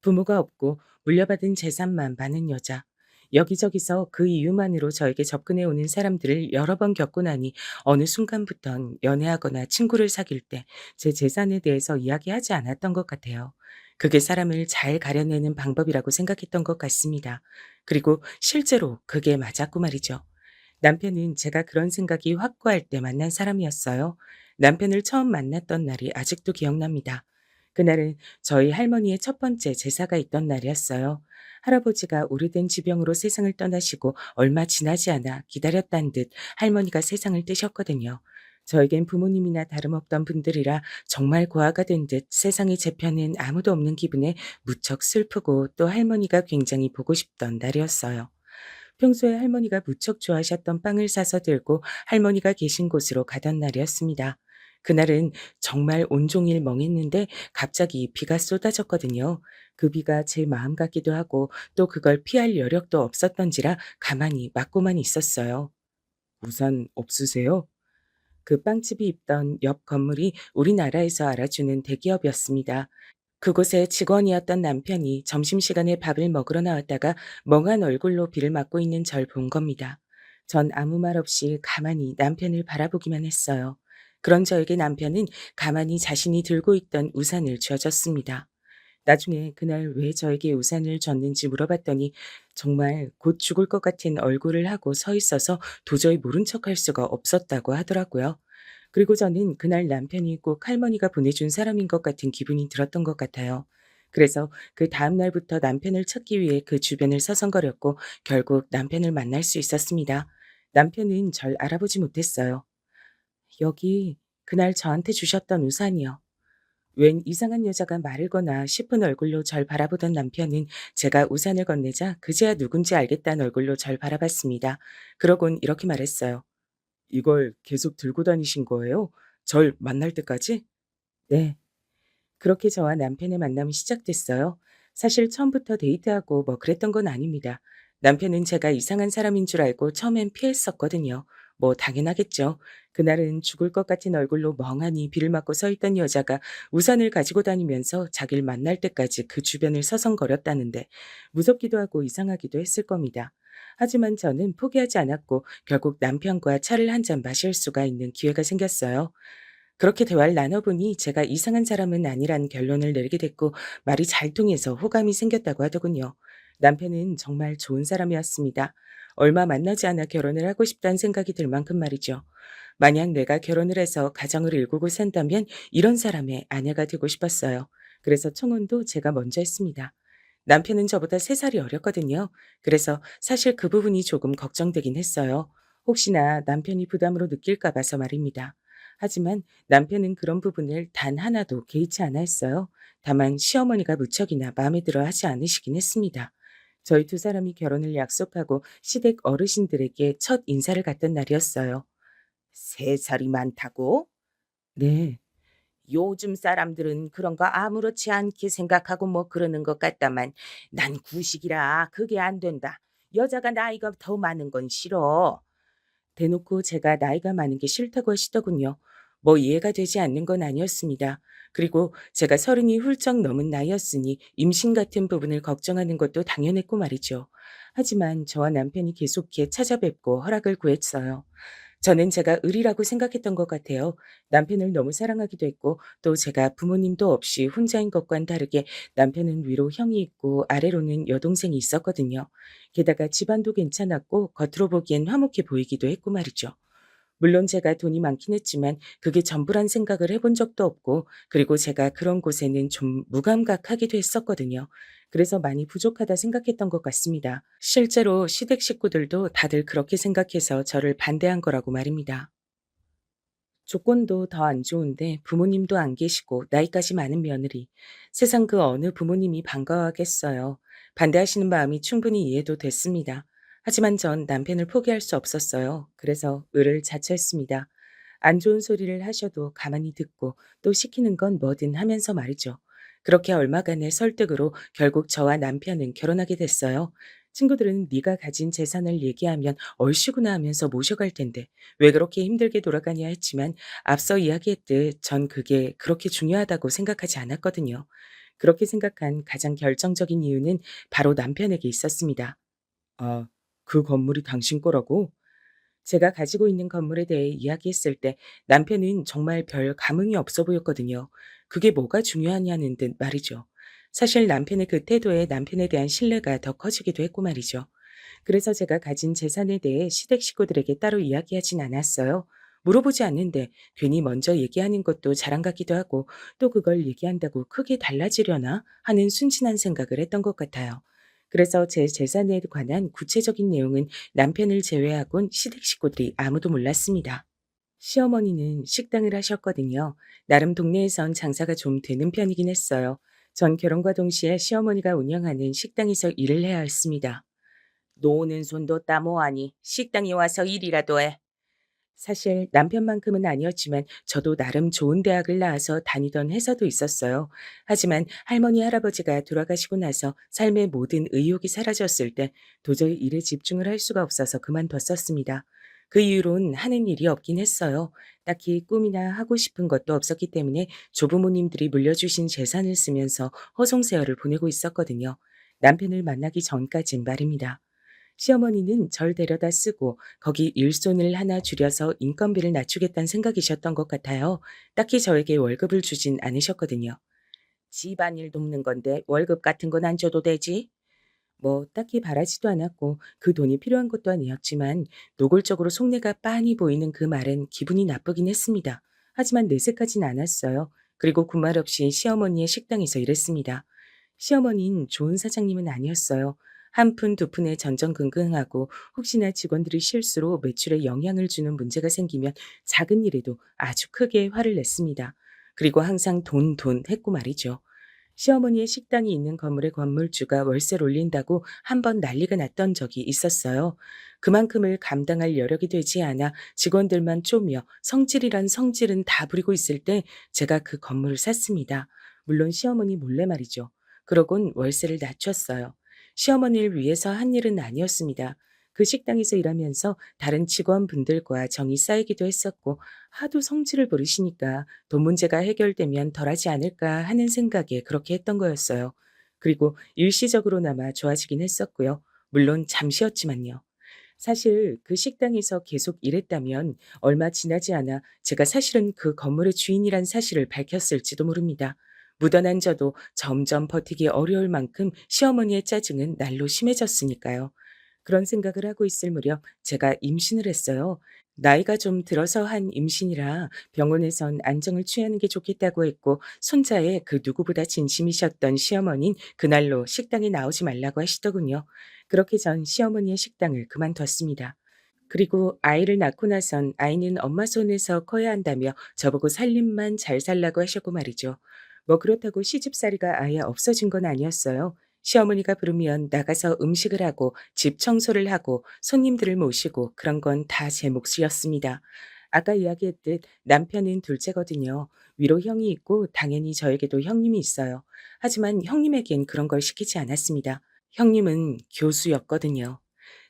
C: 부모가 없고 물려받은 재산만 많은 여자. 여기저기서 그 이유만으로 저에게 접근해 오는 사람들을 여러 번 겪고 나니 어느 순간부턴 연애하거나 친구를 사귈 때 제 재산에 대해서 이야기하지 않았던 것 같아요. 그게 사람을 잘 가려내는 방법이라고 생각했던 것 같습니다. 그리고 실제로 그게 맞았고 말이죠. 남편은 제가 그런 생각이 확고할 때 만난 사람이었어요. 남편을 처음 만났던 날이 아직도 기억납니다. 그날은 저희 할머니의 첫 번째 제사가 있던 날이었어요. 할아버지가 오래된 지병으로 세상을 떠나시고 얼마 지나지 않아 기다렸다는 듯 할머니가 세상을 뜨셨거든요. 저에겐 부모님이나 다름없던 분들이라 정말 고아가 된 듯 세상에 제 편은 아무도 없는 기분에 무척 슬프고 또 할머니가 굉장히 보고 싶던 날이었어요. 평소에 할머니가 무척 좋아하셨던 빵을 사서 들고 할머니가 계신 곳으로 가던 날이었습니다. 그날은 정말 온종일 멍했는데 갑자기 비가 쏟아졌거든요. 그 비가 제 마음 같기도 하고 또 그걸 피할 여력도 없었던지라 가만히 맞고만 있었어요. 우산 없으세요? 그 빵집이 있던 옆 건물이 우리나라에서 알아주는 대기업이었습니다. 그곳에 직원이었던 남편이 점심시간에 밥을 먹으러 나왔다가 멍한 얼굴로 비를 맞고 있는 절 본 겁니다. 전 아무 말 없이 가만히 남편을 바라보기만 했어요. 그런 저에게 남편은 가만히 자신이 들고 있던 우산을 쥐어줬습니다. 나중에 그날 왜 저에게 우산을 줬는지 물어봤더니 정말 곧 죽을 것 같은 얼굴을 하고 서 있어서 도저히 모른 척할 수가 없었다고 하더라고요. 그리고 저는 그날 남편이 꼭 할머니가 보내준 사람인 것 같은 기분이 들었던 것 같아요. 그래서 그 다음 날부터 남편을 찾기 위해 그 주변을 서성거렸고 결국 남편을 만날 수 있었습니다. 남편은 절 알아보지 못했어요. 여기 그날 저한테 주셨던 우산이요. 웬 이상한 여자가 말을 거나 싶은 얼굴로 절 바라보던 남편은 제가 우산을 건네자 그제야 누군지 알겠다는 얼굴로 절 바라봤습니다. 그러곤 이렇게 말했어요. 이걸 계속 들고 다니신 거예요? 절 만날 때까지? 네. 그렇게 저와 남편의 만남이 시작됐어요. 사실 처음부터 데이트하고 뭐 그랬던 건 아닙니다. 남편은 제가 이상한 사람인 줄 알고 처음엔 피했었거든요. 뭐 당연하겠죠. 그날은 죽을 것 같은 얼굴로 멍하니 비를 맞고 서 있던 여자가 우산을 가지고 다니면서 자기를 만날 때까지 그 주변을 서성거렸다는데 무섭기도 하고 이상하기도 했을 겁니다. 하지만 저는 포기하지 않았고 결국 남편과 차를 한 잔 마실 수가 있는 기회가 생겼어요. 그렇게 대화를 나눠보니 제가 이상한 사람은 아니란 결론을 내리게 됐고 말이 잘 통해서 호감이 생겼다고 하더군요. 남편은 정말 좋은 사람이었습니다. 얼마 만나지 않아 결혼을 하고 싶다는 생각이 들 만큼 말이죠. 만약 내가 결혼을 해서 가정을 일구고 산다면 이런 사람의 아내가 되고 싶었어요. 그래서 청혼도 제가 먼저 했습니다. 남편은 저보다 3살이 어렸거든요. 그래서 사실 그 부분이 조금 걱정되긴 했어요. 혹시나 남편이 부담으로 느낄까 봐서 말입니다. 하지만 남편은 그런 부분을 단 하나도 개의치 않아 했어요. 다만 시어머니가 무척이나 마음에 들어 하지 않으시긴 했습니다. 저희 두 사람이 결혼을 약속하고 시댁 어르신들에게 첫 인사를 갔던 날이었어요. 3살이 많다고? 네. 요즘 사람들은 그런 거 아무렇지 않게 생각하고 뭐 그러는 것 같다만 난 구식이라 그게 안 된다. 여자가 나이가 더 많은 건 싫어. 대놓고 제가 나이가 많은 게 싫다고 하시더군요. 뭐 이해가 되지 않는 건 아니었습니다. 그리고 제가 30이 훌쩍 넘은 나이였으니 임신 같은 부분을 걱정하는 것도 당연했고 말이죠. 하지만 저와 남편이 계속해 찾아뵙고 허락을 구했어요. 저는 제가 의리라고 생각했던 것 같아요. 남편을 너무 사랑하기도 했고 또 제가 부모님도 없이 혼자인 것과는 다르게 남편은 위로 형이 있고 아래로는 여동생이 있었거든요. 게다가 집안도 괜찮았고 겉으로 보기엔 화목해 보이기도 했고 말이죠. 물론 제가 돈이 많긴 했지만 그게 전부란 생각을 해본 적도 없고 그리고 제가 그런 곳에는 좀 무감각하기도 했었거든요. 그래서 많이 부족하다 생각했던 것 같습니다. 실제로 시댁 식구들도 다들 그렇게 생각해서 저를 반대한 거라고 말입니다. 조건도 더 안 좋은데 부모님도 안 계시고 나이까지 많은 며느리. 세상 그 어느 부모님이 반가워하겠어요. 반대하시는 마음이 충분히 이해도 됐습니다. 하지만 전 남편을 포기할 수 없었어요. 그래서 을을 자처했습니다. 안 좋은 소리를 하셔도 가만히 듣고 또 시키는 건 뭐든 하면서 말이죠. 그렇게 얼마간의 설득으로 결국 저와 남편은 결혼하게 됐어요. 친구들은 네가 가진 재산을 얘기하면 얼씨구나 하면서 모셔갈 텐데 왜 그렇게 힘들게 돌아가냐 했지만 앞서 이야기했듯 전 그게 그렇게 중요하다고 생각하지 않았거든요. 그렇게 생각한 가장 결정적인 이유는 바로 남편에게 있었습니다. 아, 그 건물이 당신 거라고? 제가 가지고 있는 건물에 대해 이야기했을 때 남편은 정말 별 감흥이 없어 보였거든요. 그게 뭐가 중요하냐는 듯 말이죠. 사실 남편의 그 태도에 남편에 대한 신뢰가 더 커지기도 했고 말이죠. 그래서 제가 가진 재산에 대해 시댁 식구들에게 따로 이야기하진 않았어요. 물어보지 않는데 괜히 먼저 얘기하는 것도 자랑 같기도 하고 또 그걸 얘기한다고 크게 달라지려나 하는 순진한 생각을 했던 것 같아요. 그래서 제 재산에 관한 구체적인 내용은 남편을 제외하곤 시댁 식구들이 아무도 몰랐습니다. 시어머니는 식당을 하셨거든요. 나름 동네에선 장사가 좀 되는 편이긴 했어요. 전 결혼과 동시에 시어머니가 운영하는 식당에서 일을 해야 했습니다. 노는 손도 따모하니 식당에 와서 일이라도 해. 사실 남편만큼은 아니었지만 저도 나름 좋은 대학을 나와서 다니던 회사도 있었어요. 하지만 할머니 할아버지가 돌아가시고 나서 삶의 모든 의욕이 사라졌을 때 도저히 일에 집중을 할 수가 없어서 그만뒀었습니다. 그 이후론 하는 일이 없긴 했어요. 딱히 꿈이나 하고 싶은 것도 없었기 때문에 조부모님들이 물려주신 재산을 쓰면서 허송세월을 보내고 있었거든요. 남편을 만나기 전까진 말입니다. 시어머니는 절 데려다 쓰고 거기 일손을 하나 줄여서 인건비를 낮추겠다는 생각이셨던 것 같아요. 딱히 저에게 월급을 주진 않으셨거든요. 집안일 돕는 건데 월급 같은 건 안 줘도 되지? 뭐 딱히 바라지도 않았고 그 돈이 필요한 것도 아니었지만 노골적으로 속내가 빤히 보이는 그 말엔 기분이 나쁘긴 했습니다. 하지만 내색하진 않았어요. 그리고 군말 없이 시어머니의 식당에서 일했습니다. 시어머니는 좋은 사장님은 아니었어요. 한 푼 두 푼에 전전긍긍하고 혹시나 직원들이 실수로 매출에 영향을 주는 문제가 생기면 작은 일에도 아주 크게 화를 냈습니다. 그리고 항상 돈, 돈 했고 말이죠. 시어머니의 식당이 있는 건물의 건물주가 월세를 올린다고 한 번 난리가 났던 적이 있었어요. 그만큼을 감당할 여력이 되지 않아 직원들만 쪼며 성질이란 성질은 다 부리고 있을 때 제가 그 건물을 샀습니다. 물론 시어머니 몰래 말이죠. 그러곤 월세를 낮췄어요. 시어머니를 위해서 한 일은 아니었습니다. 그 식당에서 일하면서 다른 직원분들과 정이 쌓이기도 했었고 하도 성질을 부리시니까 돈 문제가 해결되면 덜하지 않을까 하는 생각에 그렇게 했던 거였어요. 그리고 일시적으로나마 좋아지긴 했었고요. 물론 잠시였지만요. 사실 그 식당에서 계속 일했다면 얼마 지나지 않아 제가 사실은 그 건물의 주인이란 사실을 밝혔을지도 모릅니다. 묻어난 저도 점점 버티기 어려울 만큼 시어머니의 짜증은 날로 심해졌으니까요. 그런 생각을 하고 있을 무렵 제가 임신을 했어요. 나이가 좀 들어서 한 임신이라 병원에선 안정을 취하는 게 좋겠다고 했고 손자에 그 누구보다 진심이셨던 시어머니는 그날로 식당에 나오지 말라고 하시더군요. 그렇게 전 시어머니의 식당을 그만뒀습니다. 그리고 아이를 낳고 나선 아이는 엄마 손에서 커야 한다며 저보고 살림만 잘 살라고 하셨고 말이죠. 뭐 그렇다고 시집살이가 아예 없어진 건 아니었어요. 시어머니가 부르면 나가서 음식을 하고 집 청소를 하고 손님들을 모시고 그런 건 다 제 몫이었습니다. 아까 이야기했듯 남편은 둘째거든요. 위로 형이 있고 당연히 저에게도 형님이 있어요. 하지만 형님에겐 그런 걸 시키지 않았습니다. 형님은 교수였거든요.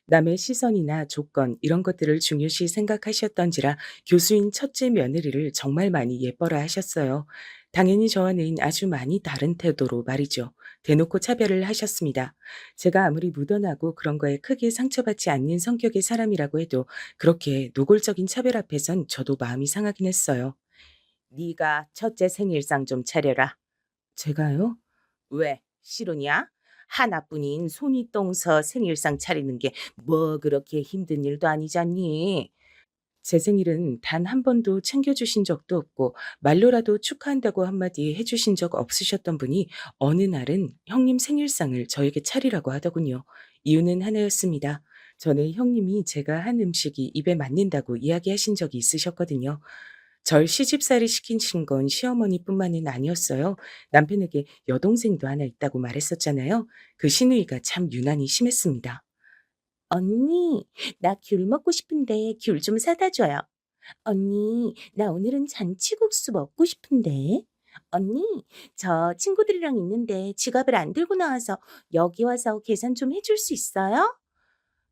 C: 남의 시선이나 조건 이런 것들을 중요시 생각하셨던지라 교수인 첫째 며느리를 정말 많이 예뻐라 하셨어요. 당연히 저와는 아주 많이 다른 태도로 말이죠. 대놓고 차별을 하셨습니다. 제가 아무리 묻어나고 그런 거에 크게 상처받지 않는 성격의 사람이라고 해도 그렇게 노골적인 차별 앞에선 저도 마음이 상하긴 했어요. 네가 첫째 생일상 좀 차려라. 제가요? 왜? 싫으냐? 하나뿐인 손이 똥서 생일상 차리는 게 뭐 그렇게 힘든 일도 아니잖니. 제 생일은 단 한 번도 챙겨주신 적도 없고 말로라도 축하한다고 한마디 해주신 적 없으셨던 분이 어느 날은 형님 생일상을 저에게 차리라고 하더군요. 이유는 하나였습니다. 전에 형님이 제가 한 음식이 입에 맞는다고 이야기하신 적이 있으셨거든요. 절 시집살이 시키신 건 시어머니뿐만은 아니었어요. 남편에게 여동생도 하나 있다고 말했었잖아요. 그 시누이가 참 유난히 심했습니다. 언니, 나 귤 먹고 싶은데 귤 좀 사다 줘요. 언니, 나 오늘은 잔치국수 먹고 싶은데. 언니, 저 친구들이랑 있는데 지갑을 안 들고 나와서 여기 와서 계산 좀 해줄 수 있어요?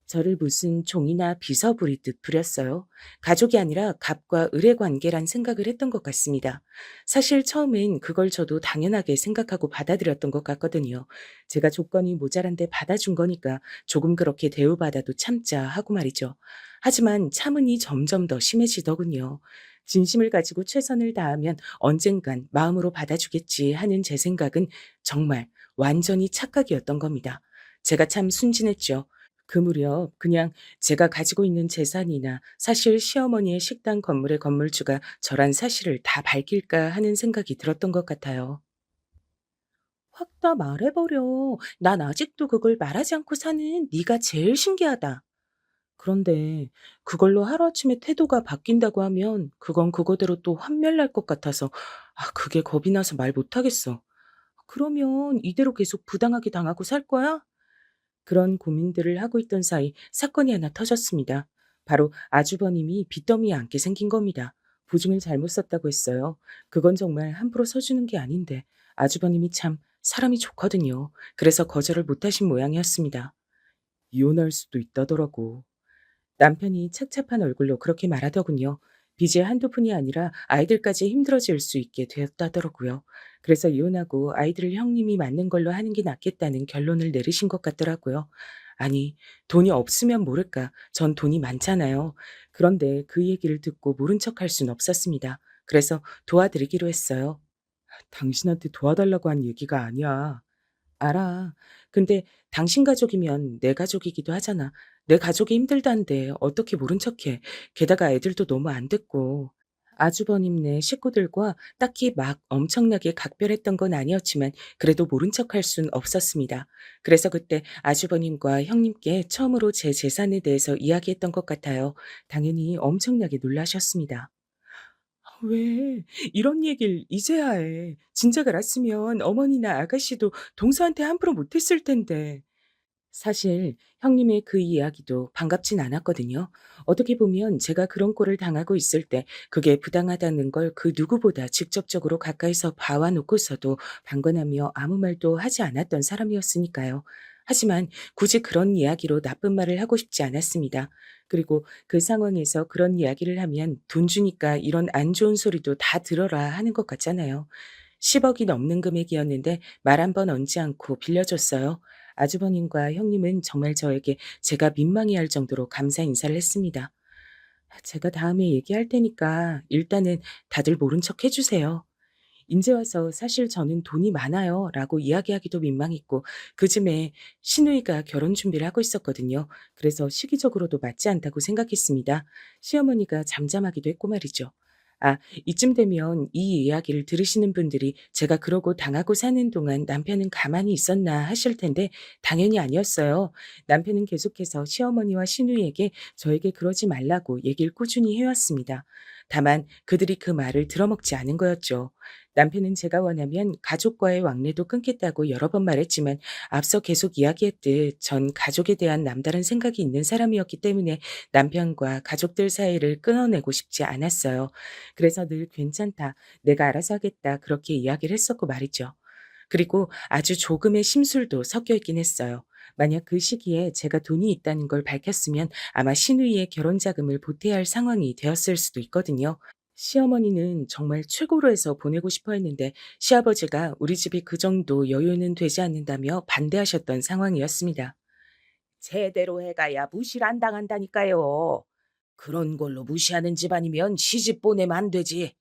C: 저를 무슨 종이나 비서 부리듯 부렸어요. 가족이 아니라 갑과 을의 관계란 생각을 했던 것 같습니다. 사실 처음엔 그걸 저도 당연하게 생각하고 받아들였던 것 같거든요. 제가 조건이 모자란데 받아준 거니까 조금 그렇게 대우받아도 참자 하고 말이죠. 하지만 참으니 점점 더 심해지더군요. 진심을 가지고 최선을 다하면 언젠간 마음으로 받아주겠지 하는 제 생각은 정말 완전히 착각이었던 겁니다. 제가 참 순진했죠. 그 무렵 그냥 제가 가지고 있는 재산이나 사실 시어머니의 식당 건물의 건물주가 저란 사실을 다 밝힐까 하는 생각이 들었던 것 같아요. 확 다 말해버려. 난 아직도 그걸 말하지 않고 사는 네가 제일 신기하다. 그런데 그걸로 하루아침에 태도가 바뀐다고 하면 그건 그거대로 또 환멸날 것 같아서 그게 겁이 나서 말 못하겠어. 그러면 이대로 계속 부당하게 당하고 살 거야? 그런 고민들을 하고 있던 사이 사건이 하나 터졌습니다. 바로 아주버님이 빚더미에 앉게 생긴 겁니다. 보증을 잘못 썼다고 했어요. 그건 정말 함부로 서주는 게 아닌데 아주버님이 참 사람이 좋거든요. 그래서 거절을 못하신 모양이었습니다. 이혼할 수도 있다더라고. 남편이 착잡한 얼굴로 그렇게 말하더군요. 빚이 한두 푼이 아니라 아이들까지 힘들어질 수 있게 되었다더라고요. 그래서 이혼하고 아이들을 형님이 맞는 걸로 하는 게 낫겠다는 결론을 내리신 것 같더라고요. 아니, 돈이 없으면 모를까. 전 돈이 많잖아요. 그런데 그 얘기를 듣고 모른 척 할 순 없었습니다. 그래서 도와드리기로 했어요. 당신한테 도와달라고 한 얘기가 아니야. 알아. 근데 당신 가족이면 내 가족이기도 하잖아. 내 가족이 힘들다는데 어떻게 모른 척해. 게다가 애들도 너무 안 됐고. 아주버님네 식구들과 딱히 막 엄청나게 각별했던 건 아니었지만 그래도 모른 척할 순 없었습니다. 그래서 그때 아주버님과 형님께 처음으로 제 재산에 대해서 이야기했던 것 같아요. 당연히 엄청나게 놀라셨습니다. 왜 이런 얘기를 이제야 해. 진작 알았으면 어머니나 아가씨도 동서한테 함부로 못했을 텐데. 사실 형님의 그 이야기도 반갑진 않았거든요. 어떻게 보면 제가 그런 꼴을 당하고 있을 때 그게 부당하다는 걸 그 누구보다 직접적으로 가까이서 봐와 놓고서도 방관하며 아무 말도 하지 않았던 사람이었으니까요. 하지만 굳이 그런 이야기로 나쁜 말을 하고 싶지 않았습니다. 그리고 그 상황에서 그런 이야기를 하면 돈 주니까 이런 안 좋은 소리도 다 들어라 하는 것 같잖아요. 10억이 넘는 금액이었는데 말 한 번 얹지 않고 빌려줬어요. 아주버님과 형님은 정말 저에게 제가 민망해할 정도로 감사 인사를 했습니다. 제가 다음에 얘기할 테니까 일단은 다들 모른 척 해주세요. 인제 와서 "사실 저는 돈이 많아요." 라고 이야기하기도 민망했고 그쯤에 시누이가 결혼 준비를 하고 있었거든요. 그래서 시기적으로도 맞지 않다고 생각했습니다. 시어머니가 잠잠하기도 했고 말이죠. 아, 이쯤 되면 이 이야기를 들으시는 분들이 제가 그러고 당하고 사는 동안 남편은 가만히 있었나 하실 텐데 당연히 아니었어요. 남편은 계속해서 시어머니와 시누이에게 저에게 그러지 말라고 얘기를 꾸준히 해왔습니다. 다만 그들이 그 말을 들어먹지 않은 거였죠. 남편은 제가 원하면 가족과의 왕래도 끊겠다고 여러 번 말했지만 앞서 계속 이야기했듯 전 가족에 대한 남다른 생각이 있는 사람이었기 때문에 남편과 가족들 사이를 끊어내고 싶지 않았어요. 그래서 늘 "괜찮다. 내가 알아서 하겠다." 그렇게 이야기를 했었고 말이죠. 그리고 아주 조금의 심술도 섞여 있긴 했어요. 만약 그 시기에 제가 돈이 있다는 걸 밝혔으면 아마 시누이의 결혼 자금을 보태야 할 상황이 되었을 수도 있거든요. 시어머니는 정말 최고로 해서 보내고 싶어 했는데 시아버지가 우리 집이 그 정도 여유는 되지 않는다며 반대하셨던 상황이었습니다. 제대로 해가야 무시를 안 당한다니까요. 그런 걸로 무시하는 집안이면 시집 보내면 안 되지.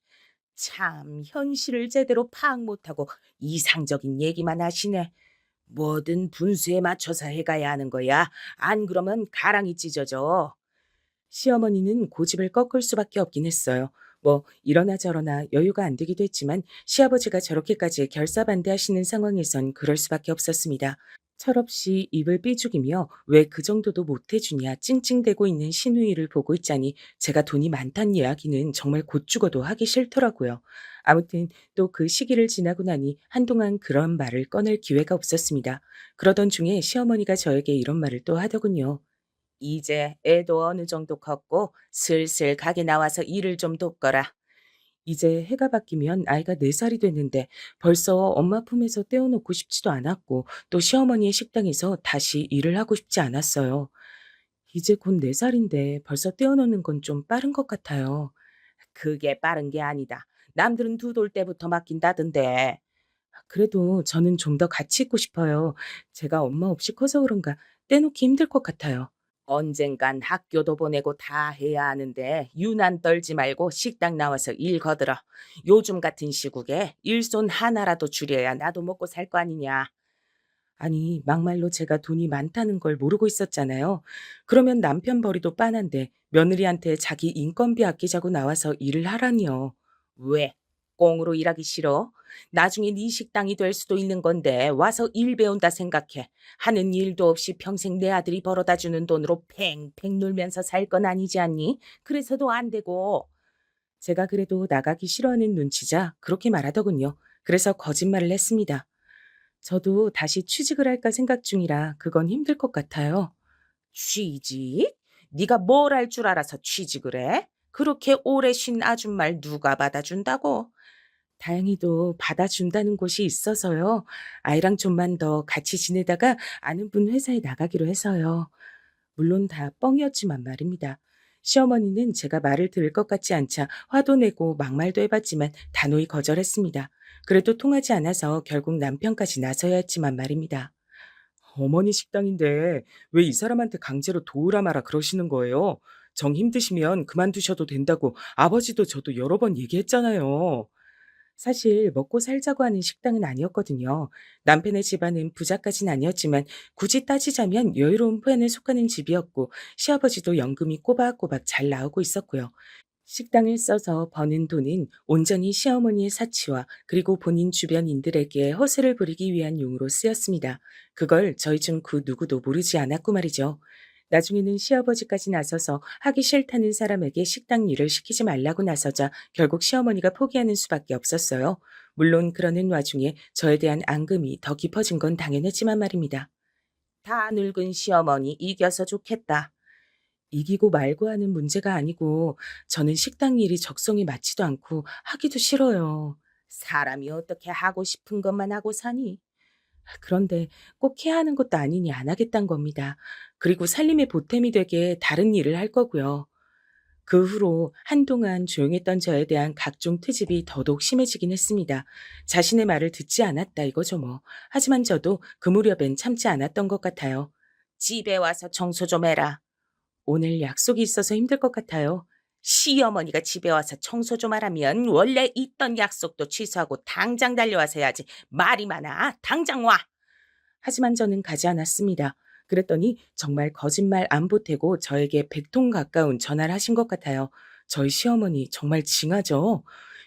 C: 참 현실을 제대로 파악 못하고 이상적인 얘기만 하시네. 뭐든 분수에 맞춰서 해가야 하는 거야. 안 그러면 가랑이 찢어져. 시어머니는 고집을 꺾을 수밖에 없긴 했어요. 뭐 이러나 저러나 여유가 안 되기도 했지만 시아버지가 저렇게까지 결사반대하시는 상황에선 그럴 수밖에 없었습니다. 철없이 입을 삐죽이며 왜 그 정도도 못 해주냐 찡찡대고 있는 시누이를 보고 있자니 제가 돈이 많단 이야기는 정말 곧 죽어도 하기 싫더라고요. 아무튼 또 그 시기를 지나고 나니 한동안 그런 말을 꺼낼 기회가 없었습니다. 그러던 중에 시어머니가 저에게 이런 말을 또 하더군요. 이제 애도 어느 정도 컸고 슬슬 가게 나와서 일을 좀 돕거라. 이제 해가 바뀌면 아이가 4살이 됐는데 벌써 엄마 품에서 떼어놓고 싶지도 않았고 또 시어머니의 식당에서 다시 일을 하고 싶지 않았어요. 이제 곧 4살인데 벌써 떼어놓는 건 좀 빠른 것 같아요. 그게 빠른 게 아니다. 남들은 2돌 때부터 맡긴다던데. 그래도 저는 좀 더 같이 있고 싶어요. 제가 엄마 없이 커서 그런가 떼놓기 힘들 것 같아요. 언젠간 학교도 보내고 다 해야 하는데 유난 떨지 말고 식당 나와서 일 거들어. 요즘 같은 시국에 일손 하나라도 줄여야 나도 먹고 살 거 아니냐. 아니, 막말로 제가 돈이 많다는 걸 모르고 있었잖아요. 그러면 남편 벌이도 빤한데 며느리한테 자기 인건비 아끼자고 나와서 일을 하라니요. 왜? 꽁으로 일하기 싫어? 나중에 네 식당이 될 수도 있는 건데 와서 일 배운다 생각해. 하는 일도 없이 평생 내 아들이 벌어다 주는 돈으로 팽팽 놀면서 살 건 아니지 않니? 그래서도 안 되고. 제가 그래도 나가기 싫어하는 눈치자 그렇게 말하더군요. 그래서 거짓말을 했습니다. 저도 다시 취직을 할까 생각 중이라 그건 힘들 것 같아요. 취직? 네가 뭘 할 줄 알아서 취직을 해? 그렇게 오래 쉰 아줌마를 누가 받아준다고? 다행히도 받아준다는 곳이 있어서요. 아이랑 좀만 더 같이 지내다가 아는 분 회사에 나가기로 해서요. 물론 다 뻥이었지만 말입니다. 시어머니는 제가 말을 들을 것 같지 않자 화도 내고 막말도 해봤지만 단호히 거절했습니다. 그래도 통하지 않아서 결국 남편까지 나서야 했지만 말입니다. 어머니 식당인데 왜 이 사람한테 강제로 도우라 마라 그러시는 거예요? 정 힘드시면 그만두셔도 된다고 아버지도 저도 여러 번 얘기했잖아요. 사실 먹고 살자고 하는 식당은 아니었거든요. 남편의 집안은 부자까진 아니었지만 굳이 따지자면 여유로운 편에 속하는 집이었고 시아버지도 연금이 꼬박꼬박 잘 나오고 있었고요. 식당을 써서 버는 돈은 온전히 시어머니의 사치와 그리고 본인 주변인들에게 허세를 부리기 위한 용으로 쓰였습니다. 그걸 저희 중 그 누구도 모르지 않았고 말이죠. 나중에는 시아버지까지 나서서 하기 싫다는 사람에게 식당 일을 시키지 말라고 나서자 결국 시어머니가 포기하는 수밖에 없었어요. 물론 그러는 와중에 저에 대한 앙금이 더 깊어진 건 당연했지만 말입니다. 다 늙은 시어머니 이겨서 좋겠다. 이기고 말고 하는 문제가 아니고 저는 식당 일이 적성에 맞지도 않고 하기도 싫어요. 사람이 어떻게 하고 싶은 것만 하고 사니? 그런데 꼭 해야 하는 것도 아니니 안 하겠다는 겁니다. 그리고 살림의 보탬이 되게 다른 일을 할 거고요. 그 후로 한동안 조용했던 저에 대한 각종 트집이 더더욱 심해지긴 했습니다. 자신의 말을 듣지 않았다 이거죠 뭐. 하지만 저도 그 무렵엔 참지 않았던 것 같아요. 집에 와서 청소 좀 해라. 오늘 약속이 있어서 힘들 것 같아요. 시어머니가 집에 와서 청소 좀 하라면 원래 있던 약속도 취소하고 당장 달려와서 해야지. 말이 많아. 당장 와. 하지만 저는 가지 않았습니다. 그랬더니 정말 거짓말 안 보태고 저에게 100통 가까운 전화를 하신 것 같아요. 저희 시어머니 정말 징하죠?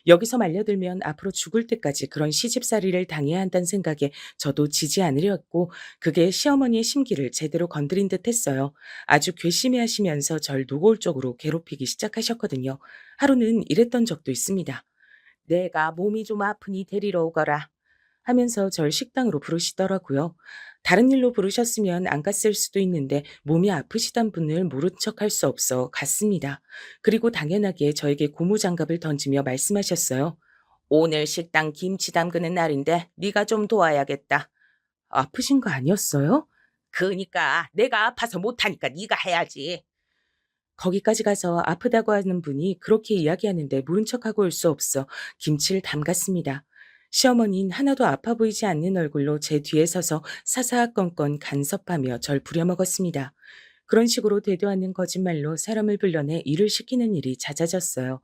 C: 여기서 말려들면 앞으로 죽을 때까지 그런 시집살이를 당해야 한다는 생각에 저도 지지 않으려 했고, 그게 시어머니의 심기를 제대로 건드린 듯 했어요. 아주 괘씸해 하시면서 절 노골적으로 괴롭히기 시작하셨거든요. 하루는 이랬던 적도 있습니다. 내가 몸이 좀 아프니 데리러 오거라 하면서 절 식당으로 부르시더라고요. 다른 일로 부르셨으면 안 갔을 수도 있는데 몸이 아프시단 분을 모른 척할 수 없어 갔습니다. 그리고 당연하게 저에게 고무장갑을 던지며 말씀하셨어요. 오늘 식당 김치 담그는 날인데 네가 좀 도와야겠다. 아프신 거 아니었어요? 그니까 내가 아파서 못하니까 네가 해야지. 거기까지 가서 아프다고 하는 분이 그렇게 이야기하는데 모른 척하고 올 수 없어 김치를 담갔습니다. 시어머니는 하나도 아파 보이지 않는 얼굴로 제 뒤에 서서 사사건건 간섭하며 절 부려먹었습니다. 그런 식으로 되도 않는 거짓말로 사람을 불러내 일을 시키는 일이 잦아졌어요.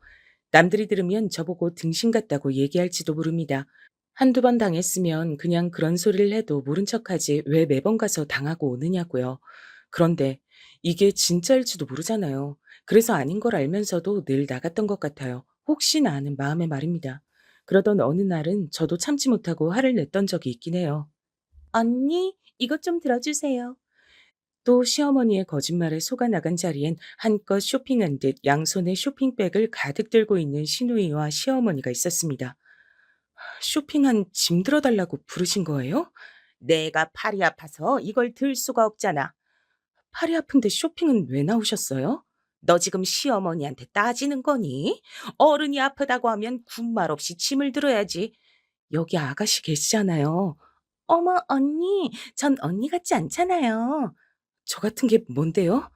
C: 남들이 들으면 저보고 등신 같다고 얘기할지도 모릅니다. 한두 번 당했으면 그냥 그런 소리를 해도 모른 척하지 왜 매번 가서 당하고 오느냐고요. 그런데 이게 진짜일지도 모르잖아요. 그래서 아닌 걸 알면서도 늘 나갔던 것 같아요. 혹시나 하는 마음에 말입니다. 그러던 어느 날은 저도 참지 못하고 화를 냈던 적이 있긴 해요. 언니, 이것 좀 들어주세요. 또 시어머니의 거짓말에 속아 나간 자리엔 한껏 쇼핑한 듯 양손에 쇼핑백을 가득 들고 있는 시누이와 시어머니가 있었습니다. 쇼핑한 짐 들어달라고 부르신 거예요? 내가 팔이 아파서 이걸 들 수가 없잖아. 팔이 아픈데 쇼핑은 왜 나오셨어요? 너 지금 시어머니한테 따지는 거니? 어른이 아프다고 하면 군말 없이 짐을 들어야지. 여기 아가씨 계시잖아요. 어머, 언니, 전 언니 같지 않잖아요. 저 같은 게 뭔데요?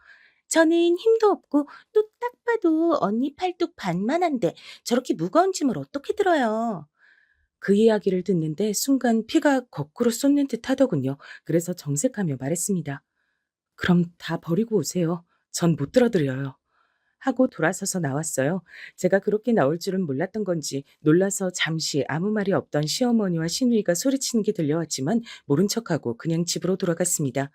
C: 저는 힘도 없고 또 딱 봐도 언니 팔뚝 반만한데 저렇게 무거운 짐을 어떻게 들어요? 그 이야기를 듣는데 순간 피가 거꾸로 쏟는 듯 하더군요. 그래서 정색하며 말했습니다. 그럼 다 버리고 오세요. 전 못 들어드려요. 하고 돌아서서 나왔어요. 제가 그렇게 나올 줄은 몰랐던 건지 놀라서 잠시 아무 말이 없던 시어머니와 시누이가 소리치는 게 들려왔지만 모른 척하고 그냥 집으로 돌아갔습니다.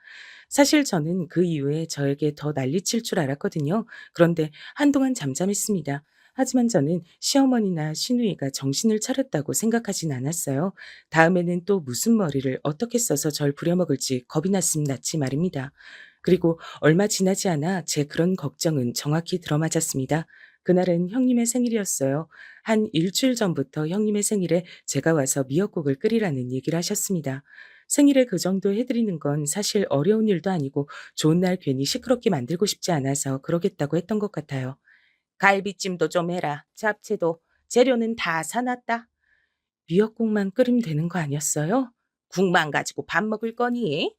C: 사실 저는 그 이후에 저에게 더 난리칠 줄 알았거든요. 그런데 한동안 잠잠했습니다. 하지만 저는 시어머니나 시누이가 정신을 차렸다고 생각하진 않았어요. 다음에는 또 무슨 머리를 어떻게 써서 절 부려먹을지 겁이 났음 났지 말입니다. 그리고 얼마 지나지 않아 제 그런 걱정은 정확히 들어맞았습니다. 그날은 형님의 생일이었어요. 한 일주일 전부터 형님의 생일에 제가 와서 미역국을 끓이라는 얘기를 하셨습니다. 생일에 그 정도 해드리는 건 사실 어려운 일도 아니고 좋은 날 괜히 시끄럽게 만들고 싶지 않아서 그러겠다고 했던 것 같아요. 갈비찜도 좀 해라. 잡채도. 재료는 다 사놨다. 미역국만 끓이면 되는 거 아니었어요? 국만 가지고 밥 먹을 거니?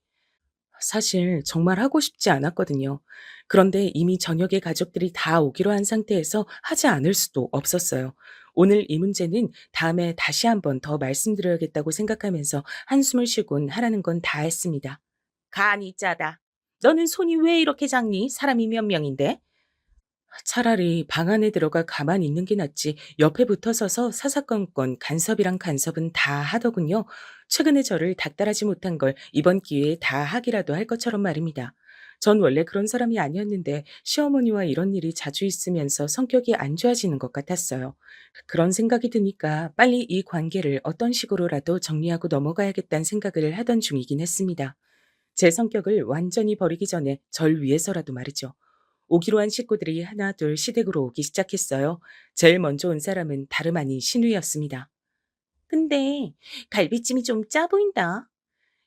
C: 사실 정말 하고 싶지 않았거든요. 그런데 이미 저녁에 가족들이 다 오기로 한 상태에서 하지 않을 수도 없었어요. 오늘 이 문제는 다음에 다시 한번 더 말씀드려야겠다고 생각하면서 한숨을 쉬곤 하라는 건 다 했습니다. 간이 짜다. 너는 손이 왜 이렇게 작니? 사람이 몇 명인데? 차라리 방 안에 들어가 가만히 있는 게 낫지 옆에 붙어 서서 사사건건 간섭이랑 간섭은 다 하더군요. 최근에 저를 닥달하지 못한 걸 이번 기회에 다 하기라도 할 것처럼 말입니다. 전 원래 그런 사람이 아니었는데 시어머니와 이런 일이 자주 있으면서 성격이 안 좋아지는 것 같았어요. 그런 생각이 드니까 빨리 이 관계를 어떤 식으로라도 정리하고 넘어가야겠다는 생각을 하던 중이긴 했습니다. 제 성격을 완전히 버리기 전에 절 위해서라도 말이죠. 오기로 한 식구들이 하나 둘 시댁으로 오기 시작했어요. 제일 먼저 온 사람은 다름 아닌 신우이였습니다. 근데 갈비찜이 좀 짜 보인다.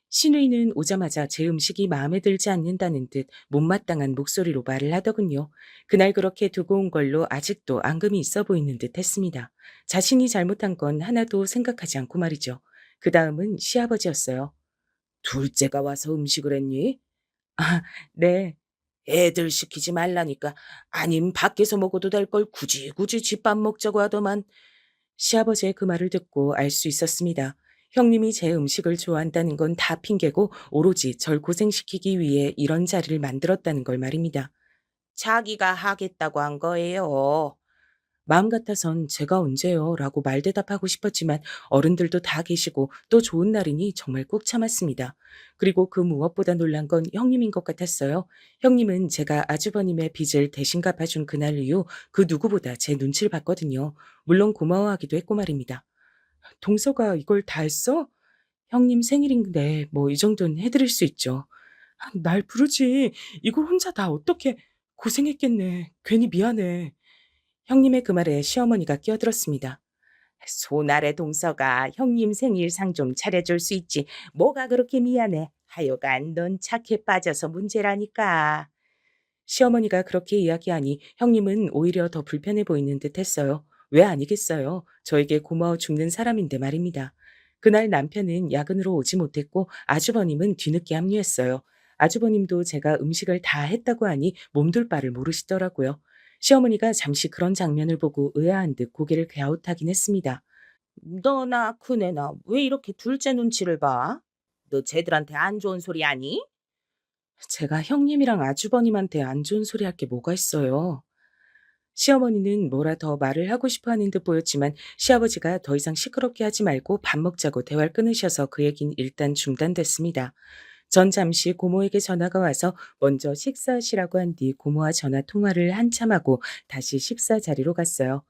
C: 신우이는 오자마자 제 음식이 마음에 들지 않는다는 듯 못마땅한 목소리로 말을 하더군요. 그날 그렇게 두고 온 걸로 아직도 앙금이 있어 보이는 듯 했습니다. 자신이 잘못한 건 하나도 생각하지 않고 말이죠. 그 다음은 시아버지였어요. 둘째가 와서 음식을 했니? 아, 네. 애들 시키지 말라니까. 아님 밖에서 먹어도 될 걸 굳이 굳이 집밥 먹자고 하더만. 시아버지의 그 말을 듣고 알 수 있었습니다. 형님이 제 음식을 좋아한다는 건 다 핑계고 오로지 절 고생시키기 위해 이런 자리를 만들었다는 걸 말입니다. 자기가 하겠다고 한 거예요. 마음 같아선 제가 언제요? 라고 말대답하고 싶었지만 어른들도 다 계시고 또 좋은 날이니 정말 꾹 참았습니다. 그리고 그 무엇보다 놀란 건 형님인 것 같았어요. 형님은 제가 아주버님의 빚을 대신 갚아준 그날 이후 그 누구보다 제 눈치를 봤거든요. 물론 고마워하기도 했고 말입니다. 동서가 이걸 다 했어? 형님 생일인데 뭐 이 정도는 해드릴 수 있죠. 날 부르지. 이걸 혼자 다 어떻게 고생했겠네. 괜히 미안해. 형님의 그 말에 시어머니가 끼어들었습니다. 소날의 동서가 형님 생일 상 좀 차려줄 수 있지. 뭐가 그렇게 미안해. 하여간 넌 착해 빠져서 문제라니까. 시어머니가 그렇게 이야기하니 형님은 오히려 더 불편해 보이는 듯 했어요. 왜 아니겠어요. 저에게 고마워 죽는 사람인데 말입니다. 그날 남편은 야근으로 오지 못했고 아주버님은 뒤늦게 합류했어요. 아주버님도 제가 음식을 다 했다고 하니 몸둘 바를 모르시더라고요. 시어머니가 잠시 그런 장면을 보고 의아한 듯 고개를 갸웃하긴 했습니다. 너나 큰애나 왜 이렇게 둘째 눈치를 봐? 너 쟤들한테 안 좋은 소리 아니? 제가 형님이랑 아주버님한테 안 좋은 소리 할 게 뭐가 있어요. 시어머니는 뭐라 더 말을 하고 싶어 하는 듯 보였지만 시아버지가 더 이상 시끄럽게 하지 말고 밥 먹자고 대화를 끊으셔서 그 얘긴 일단 중단됐습니다. 전 잠시 고모에게 전화가 와서 먼저 식사하시라고 한 뒤 고모와 전화 통화를 한참 하고 다시 식사 자리로 갔어요.